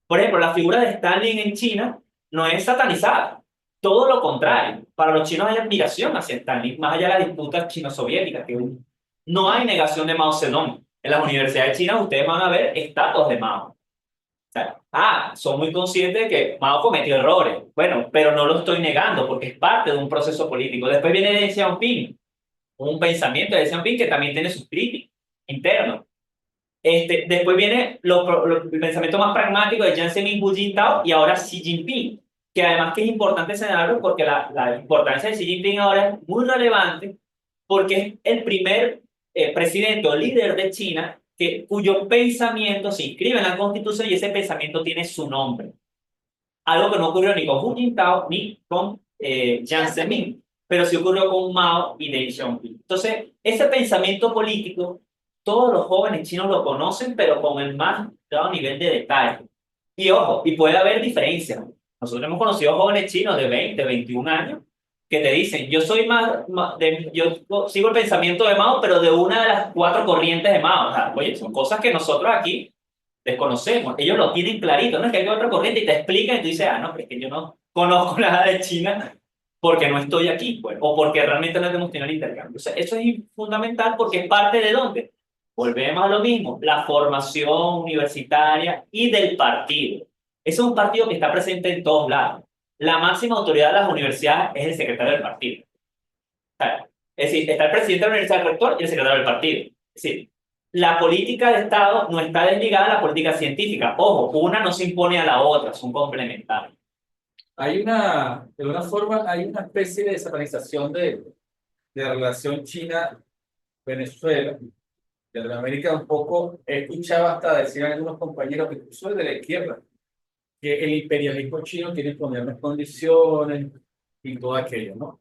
Por ejemplo, la figura de Stalin en China no es satanizada. Todo lo contrario. Para los chinos hay admiración hacia Stalin, más allá de las disputas chino-soviéticas que hubo. No hay negación de Mao Zedong. En las universidades chinas ustedes van a ver estatuas de Mao. O sea, son muy conscientes de que Mao cometió errores. Bueno, pero no lo estoy negando porque es parte de un proceso político. Después viene Deng Xiaoping, un pensamiento de Deng Xiaoping que también tiene sus críticas internos. Después viene el pensamiento más pragmático de Jiang Zemin, Hu Jintao y ahora Xi Jinping, que además que es importante señalarlo porque la importancia de Xi Jinping ahora es muy relevante porque es el primer presidente o líder de China cuyo pensamiento se inscribe en la Constitución y ese pensamiento tiene su nombre. Algo que no ocurrió ni con Hu Jintao ni con Jiang Zemin, pero sí ocurrió con Mao y Deng Xiaoping. Entonces, ese pensamiento político, todos los jóvenes chinos lo conocen, pero con el más dado nivel de detalle. Y ojo, y puede haber diferencias. Nosotros hemos conocido jóvenes chinos de 20, 21 años que te dicen, yo soy yo sigo el pensamiento de Mao, pero de una de las 4 corrientes de Mao. O sea, oye, son cosas que nosotros aquí desconocemos. Ellos lo tienen clarito, no es que hay otra corriente y te explican y tú dices, no, pero es que yo no conozco nada de China porque no estoy aquí, pues, o porque realmente no hemos tenido el intercambio. O sea, eso es fundamental porque es parte de dónde. Volvemos a lo mismo, la formación universitaria y del partido. Ese es un partido que está presente en todos lados. La máxima autoridad de las universidades es el secretario del partido. Es decir, está el presidente de la universidad, el rector y el secretario del partido. Es decir, la política de Estado no está desligada a la política científica. Ojo, una no se impone a la otra, son complementarias. De alguna forma, hay una especie de satanización de la relación China-Venezuela. De Latinoamérica un poco, he escuchado hasta decir a algunos compañeros, incluso de la izquierda, que el imperialismo chino tiene que ponernos condiciones y todo aquello, ¿no?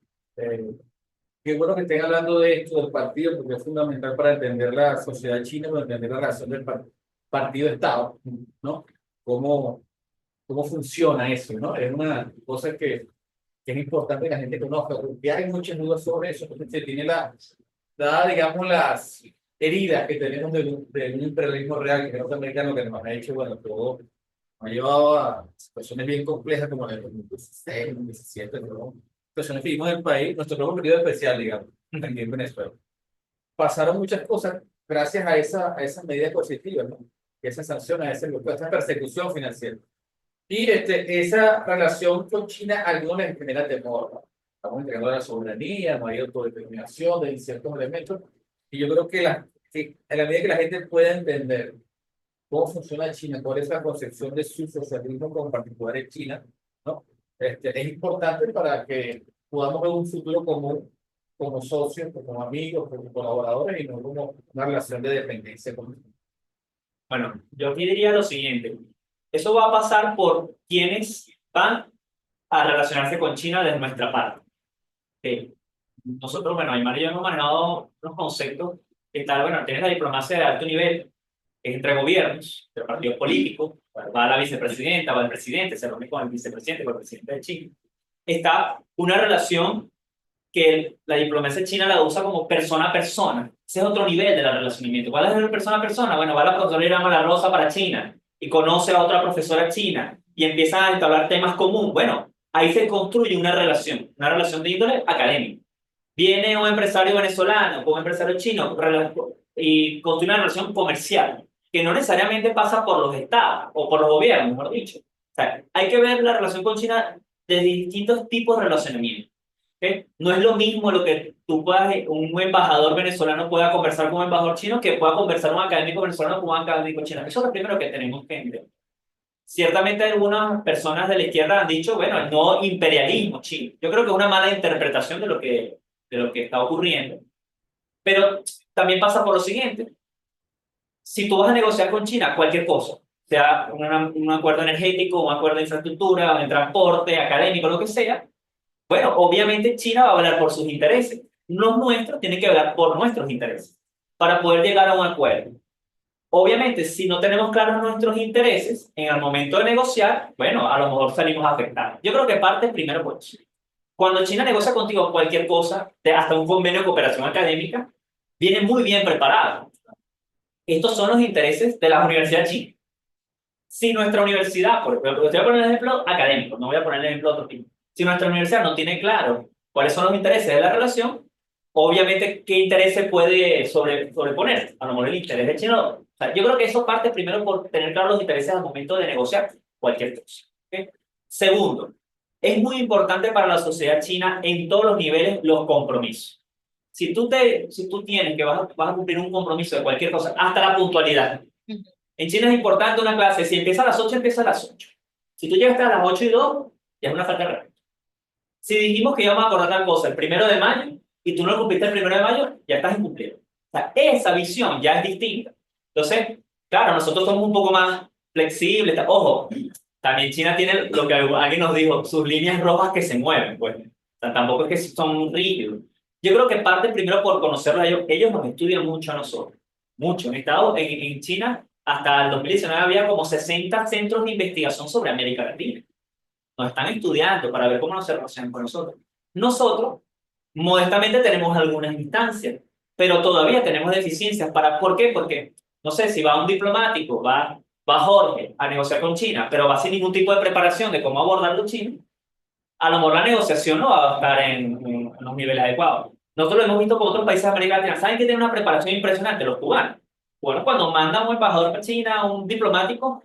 Qué bueno que estén hablando de esto, del partido, porque es fundamental para entender la sociedad china, para entender la relación del partido-Estado, ¿no? Cómo funciona eso, ¿no? Es una cosa que es importante que la gente conozca, porque hay muchas dudas sobre eso, porque se tiene digamos, las heridas que tenemos de un imperialismo real, que es norteamericano, que nos ha hecho, bueno, todo nos ha llevado a situaciones bien complejas como la del 2016, 2017, ¿no? Situaciones que vivimos en el país, nuestro propio periodo especial, digamos, aquí en Venezuela. Pasaron muchas cosas gracias a esa medida coercitiva, ¿no? Esa sanción, a esa persecución financiera. Y esa relación con China, a algunos les genera temor, ¿no? Estamos entregando la soberanía, no hay autodeterminación de ciertos elementos. Y yo creo que en la medida que la gente pueda entender cómo funciona China, cuál es la concepción de su socialismo, como en particular en China, ¿no? Es importante para que podamos ver un futuro común como socios, como amigos, como colaboradores y no como una relación de dependencia. Bueno, yo aquí diría lo siguiente. Eso va a pasar por quienes van a relacionarse con China desde nuestra parte. Nosotros, bueno, Aymar y yo hemos manejado unos conceptos que tal, bueno, tienes la diplomacia de alto nivel, es entre gobiernos, entre partidos políticos, va la vicepresidenta, va el presidente, se reúne con el vicepresidente, con el presidente de China. Está una relación que la diplomacia china la usa como persona a persona. Ese es otro nivel de la relacionamiento. ¿Cuál es el persona a persona? Bueno, va la profesora Irama La Rosa para China y conoce a otra profesora china y empiezan a entablar temas comunes. Bueno, ahí se construye una relación de índole académico. Viene un empresario venezolano con un empresario chino y construye una relación comercial que no necesariamente pasa por los estados o por los gobiernos, mejor dicho. O sea, hay que ver la relación con China de distintos tipos de relacionamiento. ¿Okay? No es lo mismo lo que un embajador venezolano pueda conversar con un embajador chino que pueda conversar un académico venezolano con un académico chino. Eso es lo primero que tenemos que entender. Ciertamente algunas personas de la izquierda han dicho, bueno, el no imperialismo chino. Yo creo que es una mala interpretación de lo que está ocurriendo. Pero también pasa por lo siguiente. Si tú vas a negociar con China cualquier cosa, sea un acuerdo energético, un acuerdo de infraestructura, de transporte, académico, lo que sea, bueno, obviamente China va a hablar por sus intereses. Los nuestros tienen que hablar por nuestros intereses para poder llegar a un acuerdo. Obviamente, si no tenemos claros nuestros intereses, en el momento de negociar, bueno, a lo mejor salimos afectados. Yo creo que parte primero por China. Cuando China negocia contigo cualquier cosa, hasta un convenio de cooperación académica, viene muy bien preparado. Estos son los intereses de la universidad china. Si nuestra universidad, por ejemplo, voy a poner un ejemplo académico, no voy a poner el ejemplo de otro tipo. Si nuestra universidad no tiene claro cuáles son los intereses de la relación, obviamente, ¿qué interés se puede sobreponer? A lo mejor el interés de China. O sea, yo creo que eso parte primero por tener claros los intereses al momento de negociar cualquier cosa. ¿Okay? Segundo, es muy importante para la sociedad china en todos los niveles los compromisos. Si tú tienes que vas a cumplir un compromiso de cualquier cosa, hasta la puntualidad. En China es importante una clase, si empieza a las 8, empieza a las 8. Si tú llegaste a las 8:02, ya es una falta de respeto. Si dijimos que íbamos a acordar tal cosa el 1 de mayo y tú no lo cumpliste el 1 de mayo, ya estás incumplido. O sea, esa visión ya es distinta. Entonces, claro, nosotros somos un poco más flexibles. Ojo, también China tiene lo que alguien nos dijo, sus líneas rojas que se mueven, pues. O sea, tampoco es que son rígidos. Yo creo que parte primero por conocerlos a ellos. Ellos nos estudian mucho a nosotros. Mucho. En China, hasta el 2019 había como 60 centros de investigación sobre América Latina. Nos están estudiando para ver cómo nos relacionan con nosotros. Nosotros, modestamente, tenemos algunas instancias, pero todavía tenemos deficiencias. ¿Por qué? Porque, no sé, si va un diplomático, va Jorge a negociar con China, pero va sin ningún tipo de preparación de cómo abordar los chinos, a lo mejor la negociación no va a estar en los niveles adecuados. Nosotros lo hemos visto con otros países de América Latina. ¿Saben que tienen una preparación impresionante? Los cubanos. Bueno, cuando mandan un embajador a China, un diplomático, o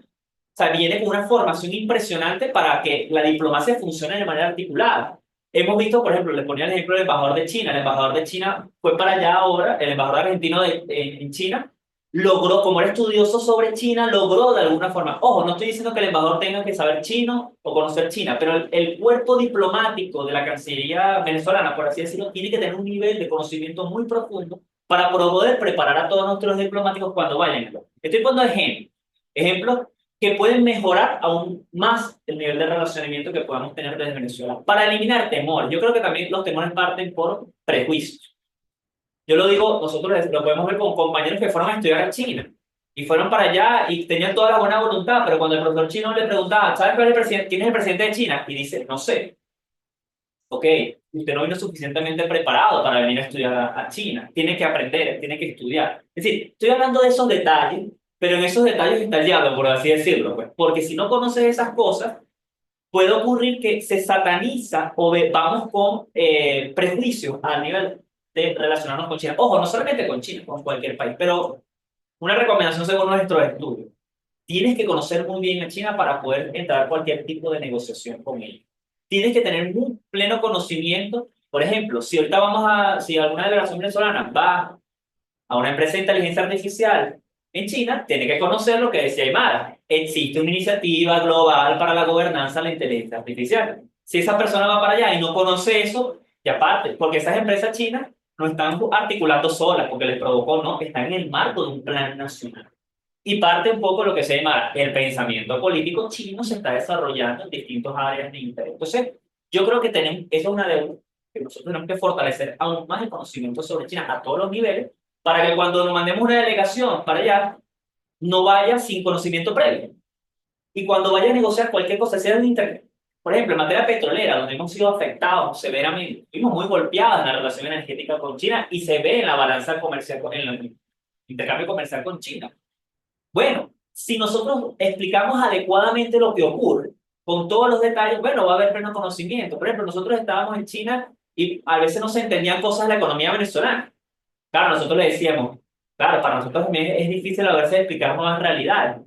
sea, viene con una formación impresionante para que la diplomacia funcione de manera articulada. Hemos visto, por ejemplo, les ponía el ejemplo del embajador de China. El embajador de China fue para allá ahora, el embajador argentino en China, logró, como era estudioso sobre China, logró de alguna forma. Ojo, no estoy diciendo que el embajador tenga que saber chino o conocer China, pero el cuerpo diplomático de la Cancillería venezolana, por así decirlo, tiene que tener un nivel de conocimiento muy profundo para poder preparar a todos nuestros diplomáticos cuando vayan. Estoy poniendo ejemplos que pueden mejorar aún más el nivel de relacionamiento que podamos tener desde Venezuela. Para eliminar temor, yo creo que también los temores parten por prejuicios. Yo lo digo, nosotros lo podemos ver con compañeros que fueron a estudiar a China y fueron para allá y tenían toda la buena voluntad, pero cuando el profesor chino le preguntaba, ¿sabes cuál es el presidente? ¿Quién es el presidente de China? Y dice, no sé. Ok, usted no vino suficientemente preparado para venir a estudiar a China. Tiene que aprender, tiene que estudiar. Es decir, estoy hablando de esos detalles, pero en esos detalles está el diablo, por así decirlo, pues. Porque si no conoces esas cosas, puede ocurrir que se sataniza o vamos con prejuicios a nivel de relacionarnos con China. Ojo, no solamente con China, con cualquier país, pero una recomendación según nuestros estudios. Tienes que conocer muy bien a China para poder entrar a cualquier tipo de negociación con ellos. Tienes que tener un pleno conocimiento. Por ejemplo, si alguna delegación venezolana va a una empresa de inteligencia artificial en China, tiene que conocer lo que decía Aymara. Existe una iniciativa global para la gobernanza de la inteligencia artificial. Si esa persona va para allá y no conoce eso, y aparte, porque esas empresas chinas no están articulando solas porque les provocó, no, que están en el marco de un plan nacional. Y parte un poco lo que se llama el pensamiento político chino se está desarrollando en distintas áreas de interés. Entonces, yo creo que eso es una deuda que nosotros tenemos que fortalecer aún más el conocimiento sobre China a todos los niveles, para que cuando nos mandemos una delegación para allá, no vaya sin conocimiento previo. Y cuando vaya a negociar cualquier cosa, sea en Internet, por ejemplo, en materia petrolera, donde hemos sido afectados severamente, fuimos muy golpeados en la relación energética con China y se ve en la balanza comercial, en el intercambio comercial con China. Bueno, si nosotros explicamos adecuadamente lo que ocurre, con todos los detalles, bueno, va a haber pleno conocimiento. Por ejemplo, nosotros estábamos en China y a veces no se entendían cosas de la economía venezolana. Claro, nosotros le decíamos, claro, para nosotros también es difícil a veces explicar nuevas realidades.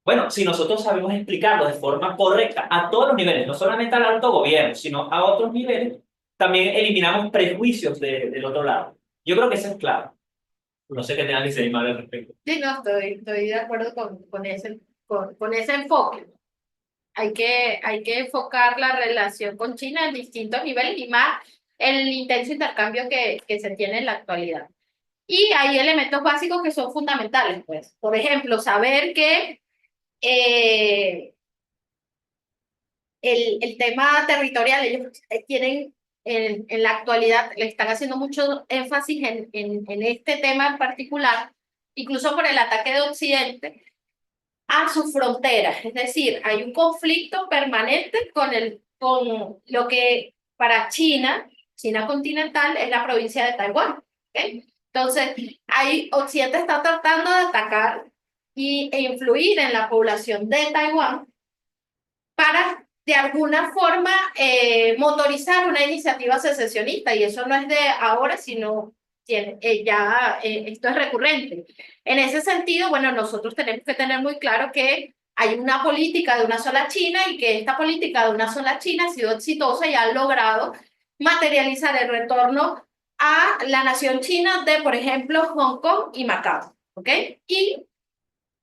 Bueno, si nosotros sabemos explicarlo de forma correcta a todos los niveles, no solamente al alto gobierno, sino a otros niveles, también eliminamos prejuicios del otro lado. Yo creo que eso es clave. No sé qué tengan que decir más al respecto. Sí, no, estoy de acuerdo con ese enfoque. Hay que enfocar la relación con China en distintos niveles y más el intenso intercambio que se tiene en la actualidad. Y hay elementos básicos que son fundamentales, pues. Por ejemplo, saber que el tema territorial, ellos tienen en la actualidad, le están haciendo mucho énfasis en este tema en particular, incluso por el ataque de Occidente a sus fronteras. Es decir, hay un conflicto permanente con lo que para China continental, es la provincia de Taiwán. ¿Okay? Entonces, Occidente está tratando de atacar e influir en la población de Taiwán para de alguna forma motorizar una iniciativa secesionista, y eso no es de ahora, sino esto es recurrente. En ese sentido, bueno, nosotros tenemos que tener muy claro que hay una política de una sola China y que esta política de una sola China ha sido exitosa y ha logrado materializar el retorno a la nación china de, por ejemplo, Hong Kong y Macao, ¿ok? Y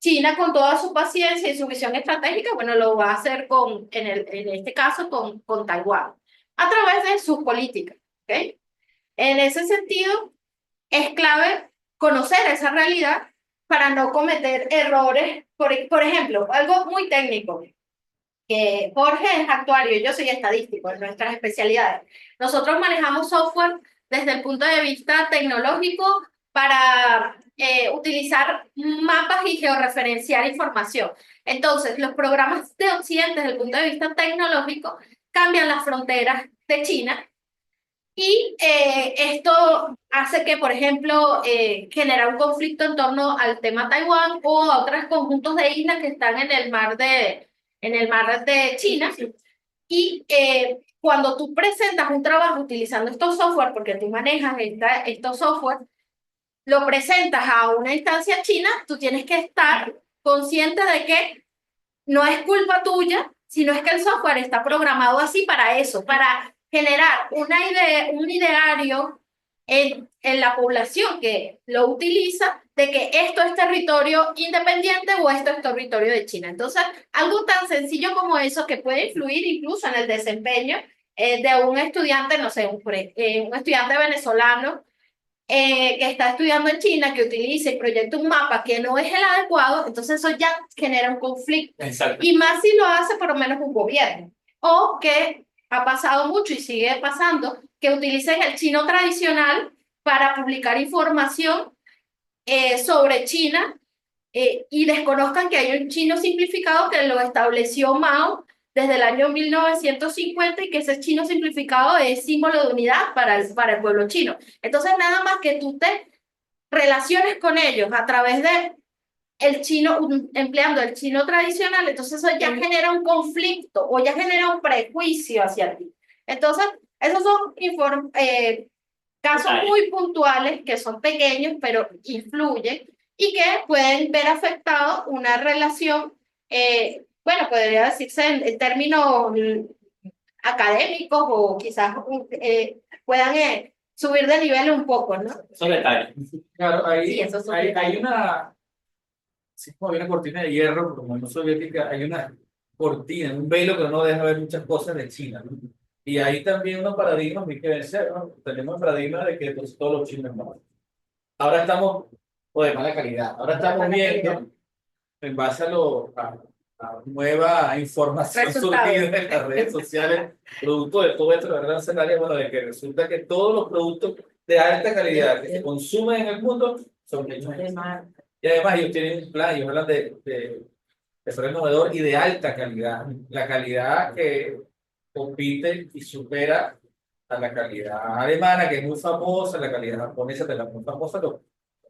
China, con toda su paciencia y su visión estratégica, bueno, lo va a hacer en este caso con Taiwán, a través de sus políticas, ¿ok? En ese sentido, es clave conocer esa realidad para no cometer errores. Por ejemplo, algo muy técnico, que Jorge es actuario y yo soy estadístico en nuestras especialidades. Nosotros manejamos software desde el punto de vista tecnológico para utilizar mapas y georreferenciar información. Entonces, los programas de Occidente desde el punto de vista tecnológico cambian las fronteras de China y esto hace que, por ejemplo, genera un conflicto en torno al tema Taiwán o a otros conjuntos de islas que están en el mar de China. Y cuando tú presentas un trabajo utilizando estos software, porque tú manejas estos software, lo presentas a una instancia china, tú tienes que estar consciente de que no es culpa tuya, sino es que el software está programado así para eso, para generar un ideario en la población que lo utiliza de que esto es territorio independiente o esto es territorio de China. Entonces, algo tan sencillo como eso que puede influir incluso en el desempeño de un estudiante, no sé, un estudiante venezolano que está estudiando en China, que utilice y proyecta un mapa que no es el adecuado, entonces eso ya genera un conflicto. Exacto. Y más si lo hace por lo menos un gobierno. O que ha pasado mucho y sigue pasando, que utilicen el chino tradicional para publicar información sobre China y desconozcan que hay un chino simplificado que lo estableció Mao desde el año 1950 y que ese chino simplificado es símbolo de unidad para el pueblo chino. Entonces, nada más que tú te relaciones con ellos a través de el chino, empleando el chino tradicional, entonces eso ya genera un conflicto o ya genera un prejuicio hacia ti. Entonces, esos son casos muy puntuales que son pequeños, pero influyen y que pueden ver afectado una relación, bueno, podría decirse en términos académicos o quizás puedan subir de nivel un poco, ¿no? Esos detalles. Claro, Sí, eso es hay una, así como hay una cortina de hierro, como en la Unión Soviética, hay una cortina, un velo que no deja ver muchas cosas de China, ¿no? Y hay también unos paradigmas que hay que vencer, ¿no? Tenemos el paradigma de que pues, todos los chinos son malos. Ahora estamos, o de mala calidad, ahora estamos viendo, en base a nueva información Resultados. surgida en las redes sociales, producto de todo esto, la gran escenario, bueno, de que resulta que todos los productos de alta calidad que se consumen en el mundo son hechos en China. Y además ellos tienen un plan, ellos hablan de ser innovador y de alta calidad. La calidad que compite y supera a la calidad alemana, que es muy famosa, la calidad japonesa, que es muy famosa,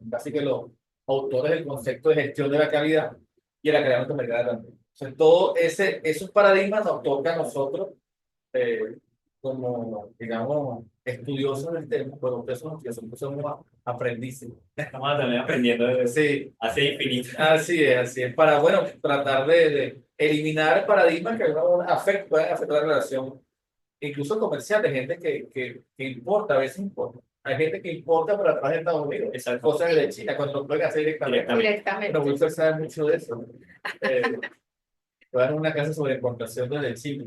casi que los autores del concepto de gestión de la calidad y la calidad norteamericana también. Entonces, todo esos paradigmas nos toca a nosotros como, digamos, estudiosos del tema, pero ustedes son estudiosos, somos aprendices. Estamos también aprendiendo Sí, hacia infinito. así es, para, bueno, tratar de eliminar paradigmas que pueden afectar la relación, incluso comercial, de gente que importa, a veces importa. Hay gente que importa para atrás de Estados Unidos, esas cosas de China, cuando lo pueden hacer directamente. Directamente. Pero Wilson sabe mucho de eso. Voy a dar una clase sobre importación desde Chile.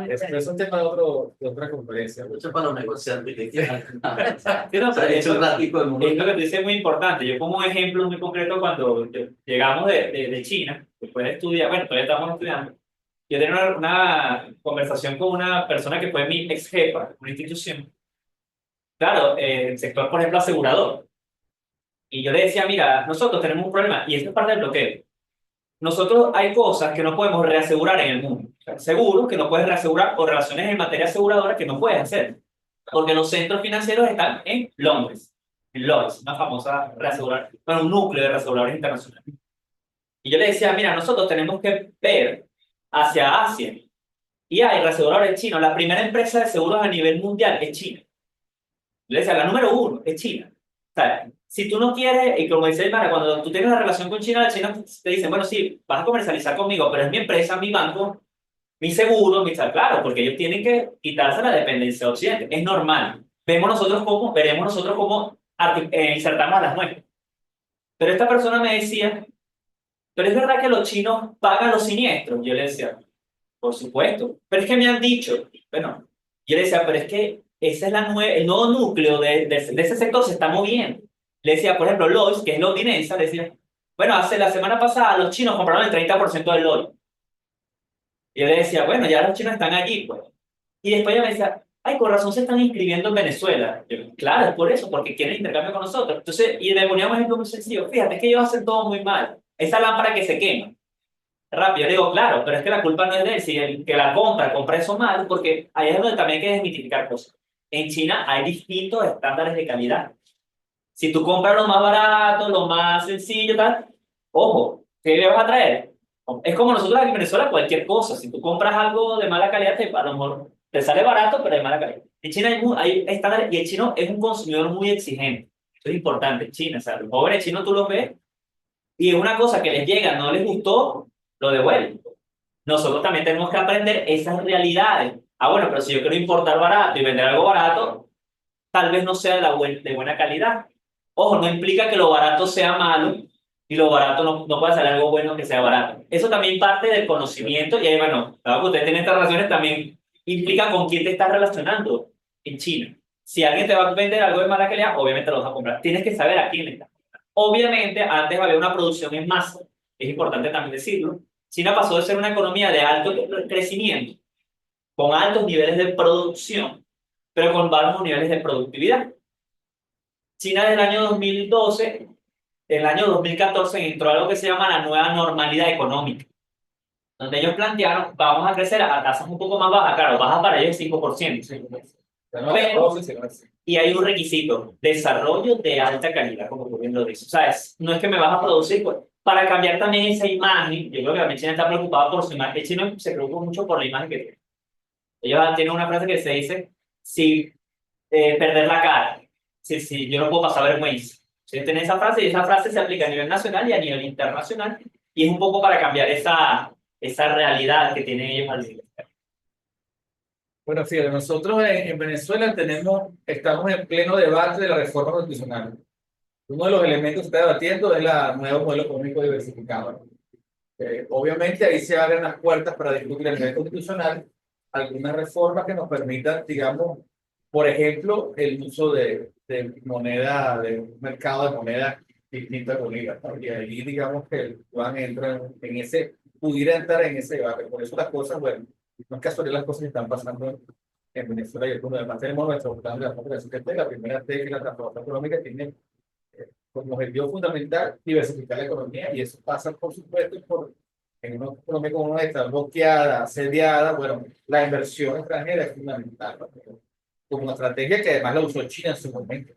Es un tema de otra conferencia. Mucho para los negociantes que quieran. Sí, no, Se ha hecho un eso ratico del mundo. es lo que te dice muy importante. Yo como un ejemplo muy concreto cuando llegamos de China, después de estudiar, bueno, todavía estamos estudiando, yo tenía una conversación con una persona que fue mi ex jefa de una institución. Claro, el sector, por ejemplo, asegurador. Y yo le decía, mira, nosotros tenemos un problema, y esto es parte del bloqueo. Nosotros hay cosas que no podemos reasegurar en el mundo. O sea, seguros que no puedes reasegurar o relaciones en materia aseguradora que no puedes hacer. Porque los centros financieros están en Londres, en Lloyds, una famosa reaseguradora, bueno, un núcleo de reaseguradores internacionales. Y yo le decía, mira, nosotros tenemos que ver hacia Asia. Y hay reaseguradores chinos. La primera empresa de seguros a nivel mundial es China. Yo le decía, la número 1 es China. O sea, si tú no quieres, y como dice Aymara, cuando tú tienes una relación con China, la China te dicen, bueno, sí, vas a comercializar conmigo, pero es mi empresa, mi banco, mi seguro, claro, porque ellos tienen que quitarse la dependencia de Occidente. Es normal. Veremos nosotros cómo insertamos a las nuestras. Pero esta persona me decía, pero es verdad que los chinos pagan los siniestros. Yo le decía, por supuesto, pero es que me han dicho, bueno, yo le decía, pero es que esa es el nuevo núcleo de ese sector se está moviendo. le decía, por ejemplo, Lois, que es londinense, le decía, bueno, hace la semana pasada los chinos compraron el 30% del Lois. Y yo le decía, bueno, ya los chinos están allí, pues. Y después ella me decía, ay, con razón se están inscribiendo en Venezuela. Yo, claro, es por eso, porque quieren intercambio con nosotros. Entonces, y le poníamos un ejemplo muy sencillo, fíjate, es que ellos hacen todo muy mal. Esa lámpara que se quema, rápido, yo le digo, claro, pero es que la culpa no es de él, si el que la compra eso mal, porque ahí es donde también hay que desmitificar cosas. En China hay distintos estándares de calidad. Si tú compras lo más barato, lo más sencillo, tal, ojo, ¿qué le vas a traer? Es como nosotros aquí en Venezuela, cualquier cosa. Si tú compras algo de mala calidad, a lo mejor te sale barato, pero de mala calidad. En China hay estándares, y el chino es un consumidor muy exigente. Eso es importante en China. O sea, los pobres chinos tú los ves, y es una cosa que les llega, no les gustó, lo devuelven. Nosotros también tenemos que aprender esas realidades. Ah, bueno, pero si yo quiero importar barato y vender algo barato, tal vez no sea de buena calidad. Ojo, no implica que lo barato sea malo y lo barato no pueda salir algo bueno que sea barato. Eso también parte del conocimiento y ahí, bueno, dado que ustedes tienen estas relaciones, también implica con quién te estás relacionando en China. Si alguien te va a vender algo de mala calidad, obviamente lo vas a comprar. Tienes que saber a quién le estás. Obviamente, antes había una producción en masa, es importante también decirlo. China pasó de ser una economía de alto crecimiento, con altos niveles de producción, pero con bajos niveles de productividad. China desde el año 2012, el año 2014 entró a algo que se llama la nueva normalidad económica, donde ellos plantearon, vamos a crecer a tasas un poco más bajas, claro, bajas para ellos 5%. Pero, y hay un requisito, desarrollo de alta calidad, como tú bien lo dices. O sea, no es que me vas a producir, pues, para cambiar también esa imagen, yo creo que también China está preocupada por su imagen, el chino se preocupa mucho por la imagen que tiene. Ellos tienen una frase que se dice, si perder la cara, si yo no puedo pasar vergüenza. Ellos tienen esa frase y esa frase se aplica a nivel nacional y a nivel internacional, y es un poco para cambiar esa realidad que tienen ellos al día. Bueno, fíjate, nosotros en Venezuela estamos en pleno debate de la reforma constitucional. Uno de los elementos que está debatiendo es la nuevo modelo económico diversificado. Obviamente ahí se abren las puertas para discutir a nivel constitucional algunas reformas que nos permitan, digamos, por ejemplo, el uso de moneda, de un mercado de moneda distinto al bolívar, ¿no? Y ahí, digamos, que el Juan pudiera entrar en ese debate. Por eso las cosas, bueno, no es casualidad las cosas que están pasando en Venezuela y el mundo. Además, tenemos nuestro plan de la Confederación que la primera T, que la transformación económica tiene como objetivo fundamental diversificar la economía, y eso pasa, por supuesto, en una economía como una está bloqueada, asediada. Bueno, la inversión extranjera es fundamental, ¿no? Como una estrategia que además la usó China en su momento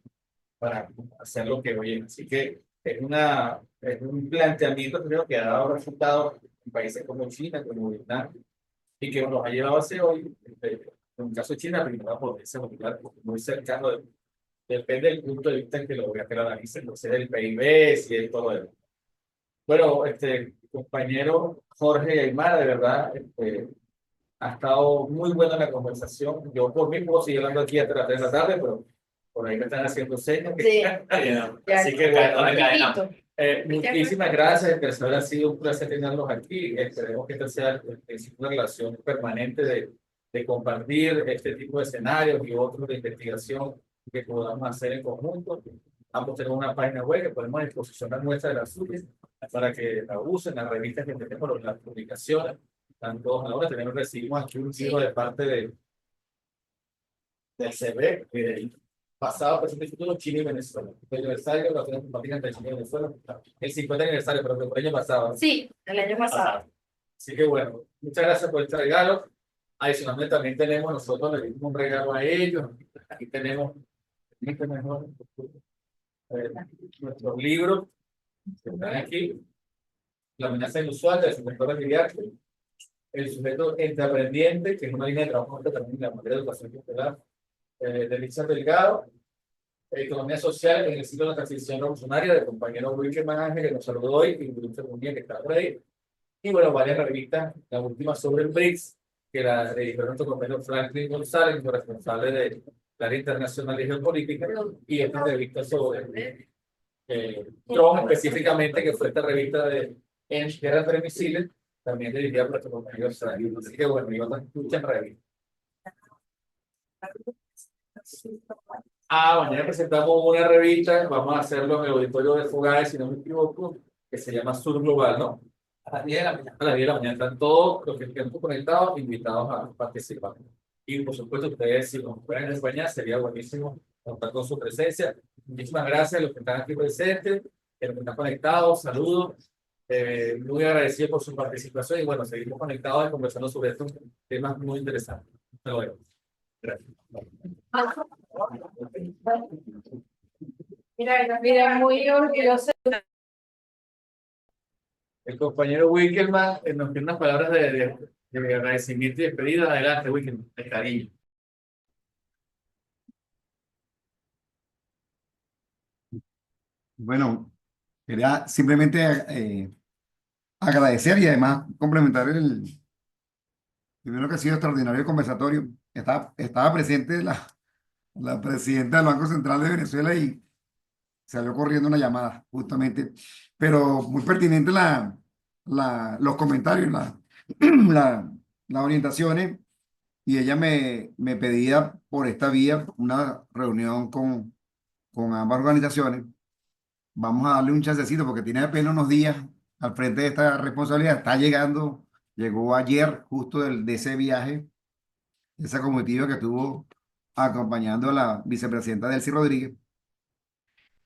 para hacer lo que hoy es. Así que es un planteamiento creo que ha dado resultados en países como China, como Vietnam, y que nos ha llevado a ser hoy, en el caso de China, primera potencia mundial, muy cercano depende del punto de vista en que lo analicen, no sé, del PIB, si es todo eso. Bueno, compañero Jorge y Aymara, de verdad, ha estado muy buena la conversación. Yo por mí puedo seguir hablando aquí hasta las 3 de la tarde, pero por ahí me están haciendo señas. Sí. Así que bueno, muchísimas gracias. Personal, ha sido un placer tenerlos aquí. Esperemos que esta sea una relación permanente de compartir este tipo de escenarios y otros de investigación que podamos hacer en conjunto. Ambos tenemos una página web que podemos exposicionar muestras de las suyas para que la usen, las revistas que tenemos, las publicaciones. Tanto ahora recibimos aquí un libro de parte del CB, pasado, presente y futuro, Chile y Venezuela. El aniversario de la relación diplomática entre Chile y Venezuela, el 50 aniversario, pero el año pasado. Sí, el año pasado. Así que bueno, muchas gracias por este regalo. Adicionalmente también tenemos, nosotros le dimos un regalo a ellos. Aquí tenemos nuestros libros que están aquí. La amenaza inusual del sector familiar, el sujeto entreaprendiente, que es una línea de trabajo también en la materia de educación popular, de Richard Delgado, economía social en el ciclo de la transición revolucionaria del compañero Wilkerman Ángel, que nos saludó hoy, y Luis Munía, que está por ahí. Y bueno, varias revistas, la última sobre el BRICS, que la dirigió nuestro compañero Franklin González, responsable de la área internacional y geopolítica, y esta revista sobre Trump específicamente, que fue esta revista de Guerra entre Misiles, también dirigida por nuestro compañero Israel. Así que bueno, yo no escucho en revista. Mañana presentamos una revista, vamos a hacerlo en el auditorio de Fogaes, si no me equivoco, que se llama Sur Global, ¿no? A las 10 de la mañana. A las 10 de la mañana están todos los que estén conectados, invitados a participar. Y por supuesto, ustedes, si nos pueden acompañar, sería buenísimo contar con su presencia. Muchísimas gracias a los que están aquí presentes, a los que están conectados, saludos. Muy agradecido por su participación y bueno, seguimos conectados y conversando sobre estos temas muy interesantes. Hasta luego. Gracias. Mira, muy orgulloso. El compañero Wickelman nos tiene unas palabras de agradecimiento y despedida. Adelante, Wickelman, de cariño. Bueno, quería simplemente agradecer y además complementar primero que ha sido extraordinario el conversatorio. Estaba presente la presidenta del Banco Central de Venezuela y salió corriendo una llamada, justamente. Pero muy pertinente los comentarios, las orientaciones. Y ella me pedía por esta vía una reunión con ambas organizaciones. Vamos a darle un chancecito porque tiene apenas unos días al frente de esta responsabilidad. Está llegando, llegó ayer justo de ese viaje, esa comitiva que estuvo acompañando a la vicepresidenta Delcy Rodríguez.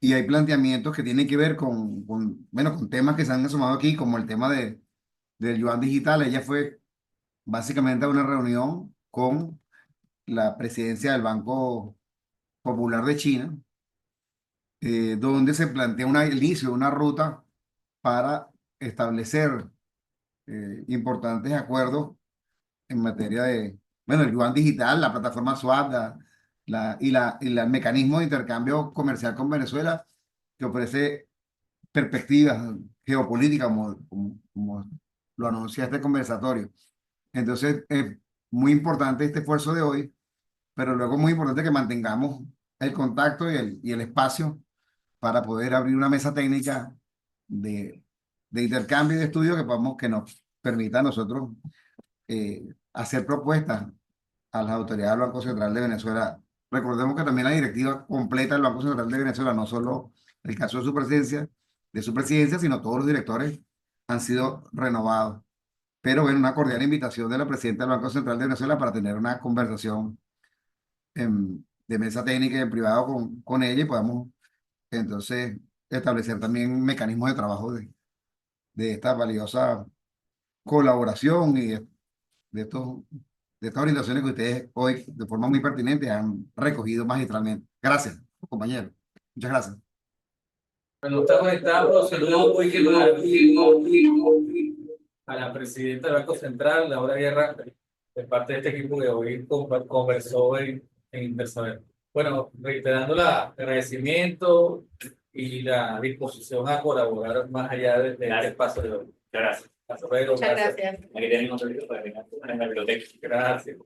Y hay planteamientos que tienen que ver bueno, con temas que se han asomado aquí, como el tema del yuan digital. Ella fue básicamente a una reunión con la presidencia del Banco Popular de China, donde se plantea el inicio de una ruta para establecer importantes acuerdos en materia bueno, el yuan digital, la plataforma Swap, el mecanismo de intercambio comercial con Venezuela, que ofrece perspectivas geopolíticas, como lo anuncia este conversatorio. Entonces, es muy importante este esfuerzo de hoy, pero luego muy importante que mantengamos el contacto y el espacio para poder abrir una mesa técnica de intercambio y de estudio que nos permita a nosotros hacer propuestas a las autoridades del Banco Central de Venezuela. Recordemos que también la directiva completa del Banco Central de Venezuela, no solo el caso de su presidencia, sino todos los directores han sido renovados. Pero bueno, una cordial invitación de la presidenta del Banco Central de Venezuela para tener una conversación de mesa técnica y en privado con ella y podamos entonces establecer también mecanismos de trabajo de esta valiosa colaboración y de estas orientaciones que ustedes hoy de forma muy pertinente han recogido magistralmente. Gracias, compañeros. Muchas gracias. Bueno, está conectado, saludos a la presidenta del Banco Central, Laura Guerra, de parte de este equipo que hoy conversó en Intersaber. Bueno, reiterando el agradecimiento y la disposición a colaborar más allá de este espacio de hoy. Gracias. Hasta luego. Muchas gracias. Aquí tienen otro libro para venir en la biblioteca. Gracias.